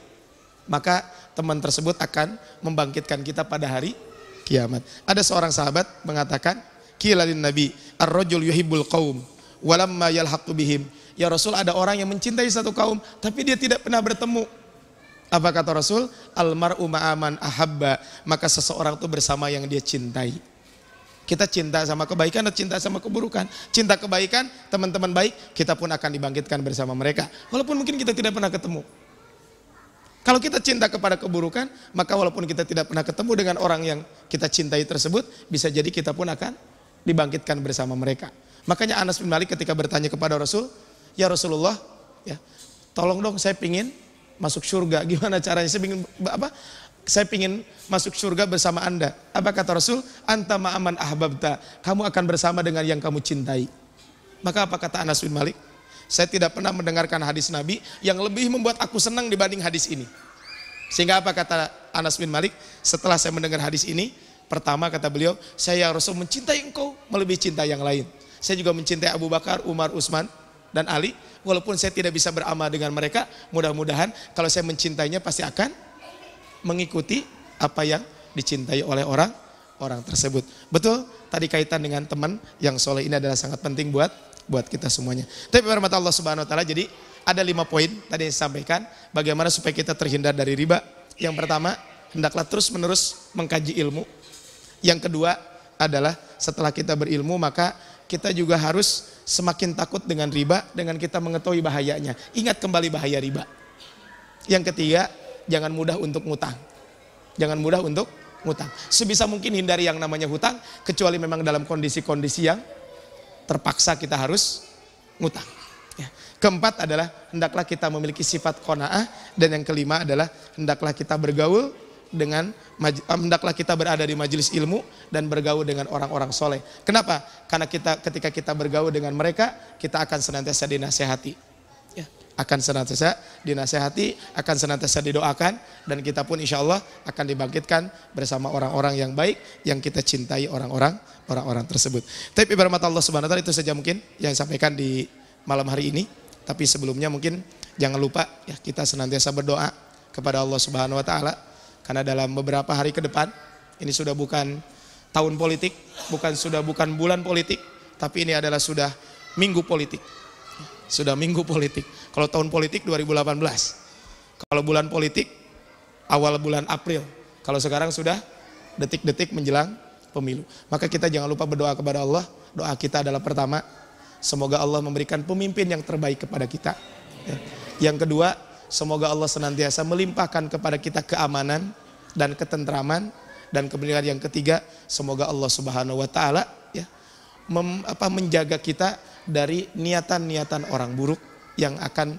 maka teman tersebut akan membangkitkan kita pada hari kiamat. Ada seorang sahabat mengatakan, qila lin nabi ar-rajul yuhibbul qaum walamma yalhaqu bihim. Ya Rasul, ada orang yang mencintai satu kaum tapi dia tidak pernah bertemu. Apa kata Rasul? Almar'u ma'aman ahabba, maka seseorang itu bersama yang dia cintai. Kita cinta sama kebaikan atau cinta sama keburukan? Cinta kebaikan, teman-teman baik, kita pun akan dibangkitkan bersama mereka. Walaupun mungkin kita tidak pernah ketemu. Kalau kita cinta kepada keburukan, maka walaupun kita tidak pernah ketemu dengan orang yang kita cintai tersebut, bisa jadi kita pun akan dibangkitkan bersama mereka. Makanya Anas bin Malik ketika bertanya kepada Rasul, ya Rasulullah, ya, tolong dong saya pingin masuk surga. Gimana caranya? Saya pingin masuk surga bersama Anda. Apa kata Rasul? Anta ma'aman ahbabta. Kamu akan bersama dengan yang kamu cintai. Maka apa kata Anas bin Malik? Saya tidak pernah mendengarkan hadis Nabi yang lebih membuat aku senang dibanding hadis ini. Sehingga apa kata Anas bin Malik? Setelah saya mendengar hadis ini, pertama kata beliau, saya ya Rasul mencintai engkau melebihi cinta yang lain. Saya juga mencintai Abu Bakar, Umar, Utsman, dan Ali, walaupun saya tidak bisa beramal dengan mereka, mudah-mudahan kalau saya mencintainya pasti akan mengikuti apa yang dicintai oleh orang tersebut. Betul, tadi kaitan dengan teman yang soleh ini adalah sangat penting buat kita semuanya. Tapi hormat Allah Subhanahu wa taala, jadi ada 5 poin tadi yang saya sampaikan bagaimana supaya kita terhindar dari riba. Yang pertama, hendaklah terus-menerus mengkaji ilmu. Yang kedua adalah setelah kita berilmu maka kita juga harus semakin takut dengan riba dengan kita mengetahui bahayanya. Ingat kembali bahaya riba. Yang ketiga, jangan mudah untuk ngutang. Jangan mudah untuk ngutang. Sebisa mungkin hindari yang namanya hutang kecuali memang dalam kondisi-kondisi yang terpaksa kita harus ngutang. Ya. Keempat adalah hendaklah kita memiliki sifat qanaah, dan yang kelima adalah hendaklah kita bergaul dengan hendaklah kita berada di majelis ilmu dan bergaul dengan orang-orang soleh. Kenapa? Karena ketika kita bergaul dengan mereka, kita akan senantiasa dinasehati, ya, akan senantiasa dinasehati, akan senantiasa didoakan, dan kita pun insya Allah akan dibangkitkan bersama orang-orang yang baik yang kita cintai orang-orang tersebut. Tapi hormat Allah Subhanahu wa taala, itu saja mungkin yang sampaikan di malam hari ini. Tapi sebelumnya mungkin jangan lupa ya kita senantiasa berdoa kepada Allah Subhanahu wa taala. Karena dalam beberapa hari ke depan, ini sudah bukan tahun politik, bukan bulan politik, tapi ini adalah sudah minggu politik. Sudah minggu politik. Kalau tahun politik 2018. Kalau bulan politik awal bulan April. Kalau sekarang sudah detik-detik menjelang pemilu. Maka kita jangan lupa berdoa kepada Allah. Doa kita adalah pertama, semoga Allah memberikan pemimpin yang terbaik kepada kita. Yang kedua, semoga Allah senantiasa melimpahkan kepada kita keamanan dan ketentraman. Dan kemudian yang ketiga, semoga Allah Subhanahu wa taala ya menjaga kita dari niatan-niatan orang buruk yang akan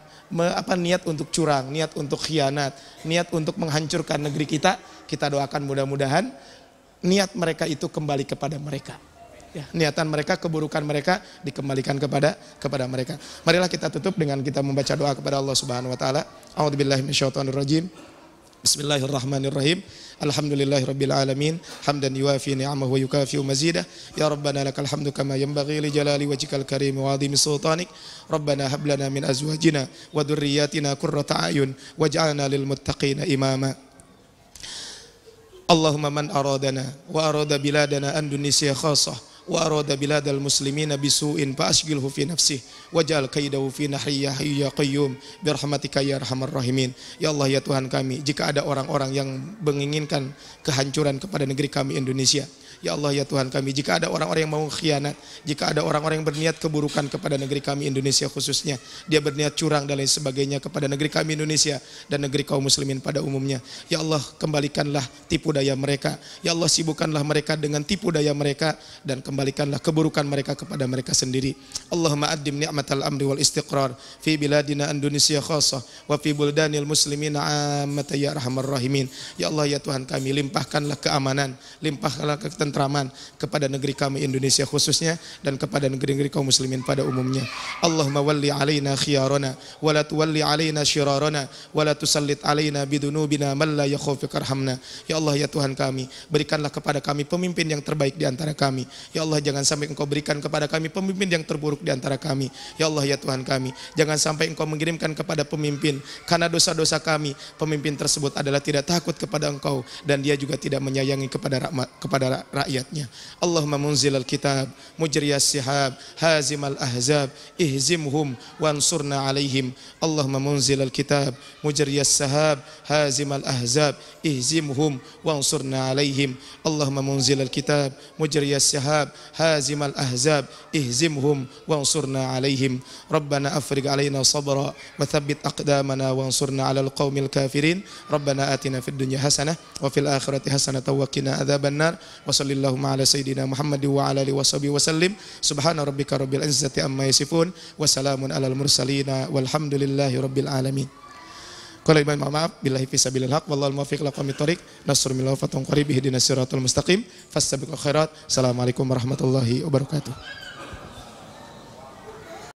niat untuk curang, niat untuk khianat, niat untuk menghancurkan negeri kita. Kita doakan mudah-mudahan niat mereka itu kembali kepada mereka. Ya, niatan mereka, keburukan mereka dikembalikan kepada mereka. Marilah kita tutup dengan kita membaca doa kepada Allah Subhanahu wa taala. A'udzubillahi minasyaitonirrajim. Bismillahirrahmanirrahim. Alhamdulillahirabbil alamin. Hamdan yuwafi ni'amahu wa yukafi'u mazidah. Ya Rabbana lakal hamdu kama yanbaghi li jalali wajhikal karim wa 'azimi sultanik. Rabbana hab lana min azwajina wa dhurriyyatina qurrata a'yun waj'alna lil muttaqina imama. Allahumma man aradana wa arada biladana Indonesia khassah wa arada biladal muslimina bisu'in fa asghilhu fi nafsihi waj'al kaidahu fi nahri ya hayyu ya qayyum birahmatika ya arhamar rahimin. Ya Allah ya Tuhan kami, jika ada orang-orang yang menginginkan kehancuran kepada negeri kami Indonesia, ya Allah ya Tuhan kami, jika ada orang-orang yang mau khianat, jika ada orang-orang yang berniat keburukan kepada negeri kami Indonesia khususnya, dia berniat curang dan lain sebagainya kepada negeri kami Indonesia dan negeri kaum muslimin pada umumnya, ya Allah kembalikanlah tipu daya mereka, ya Allah sibukkanlah mereka dengan tipu daya mereka dan kembalikanlah keburukan mereka kepada mereka sendiri. Allahumma addim ni'matal amri wal istiqrar fi biladina Indonesia khassah wa fi buldanil muslimin ammata ya arhamar rahimin. Ya Allah ya Tuhan kami, limpahkanlah keamanan, limpahkanlah ketentraman kepada negeri kami Indonesia khususnya dan kepada negeri-negeri kaum muslimin pada umumnya. Allahumma walli alaina khiyarana wa la tuwalli alaina syirarana wa la tusallit alaina bidunubina man la yakhafika arhamna. Ya Allah ya Tuhan kami, berikanlah kepada kami pemimpin yang terbaik di antara kami. Ya Allah jangan sampai Engkau berikan kepada kami pemimpin yang terburuk di antara kami. Ya Allah ya Tuhan kami, jangan sampai Engkau mengirimkan kepada pemimpin karena dosa-dosa kami, pemimpin tersebut adalah tidak takut kepada Engkau dan dia juga tidak menyayangi kepada rakyatnya. Allahumma munzilal kitab, mujriyas sihab, hazimal ahzab, ihzimhum wansurna alaihim. Allahumma munzilal kitab, mujriyas sahab, hazimal ahzab, ihzimhum wansurna alaihim. Allahumma munzilal kitab, mujriyas sihab, hazimal ahzab, ihzimhum wansurna alaihim. Rabbana afrigh alaina sabra wa thabbit aqdamana wansurna alal qaumil kafirin. Rabbana atina fid dunya hasanah wa fil akhirati hasanah wa qina adzabannar. Wa sallallahu ala sayyidina Muhammad wa ala alihi washabihi wasallim. Subhana rabbika rabbil izzati amma yasifun wa salamun alal mursalin walhamdulillahi rabbil alamin. Qala iman maaf billahi fi sabilil haq wallahul muwaffiq ila aqwamit thoriq. Nasrul minallah fatun qarib ihdinas siratal mustaqim fastabiqul khairat. Assalamualaikum warahmatullahi wabarakatuh.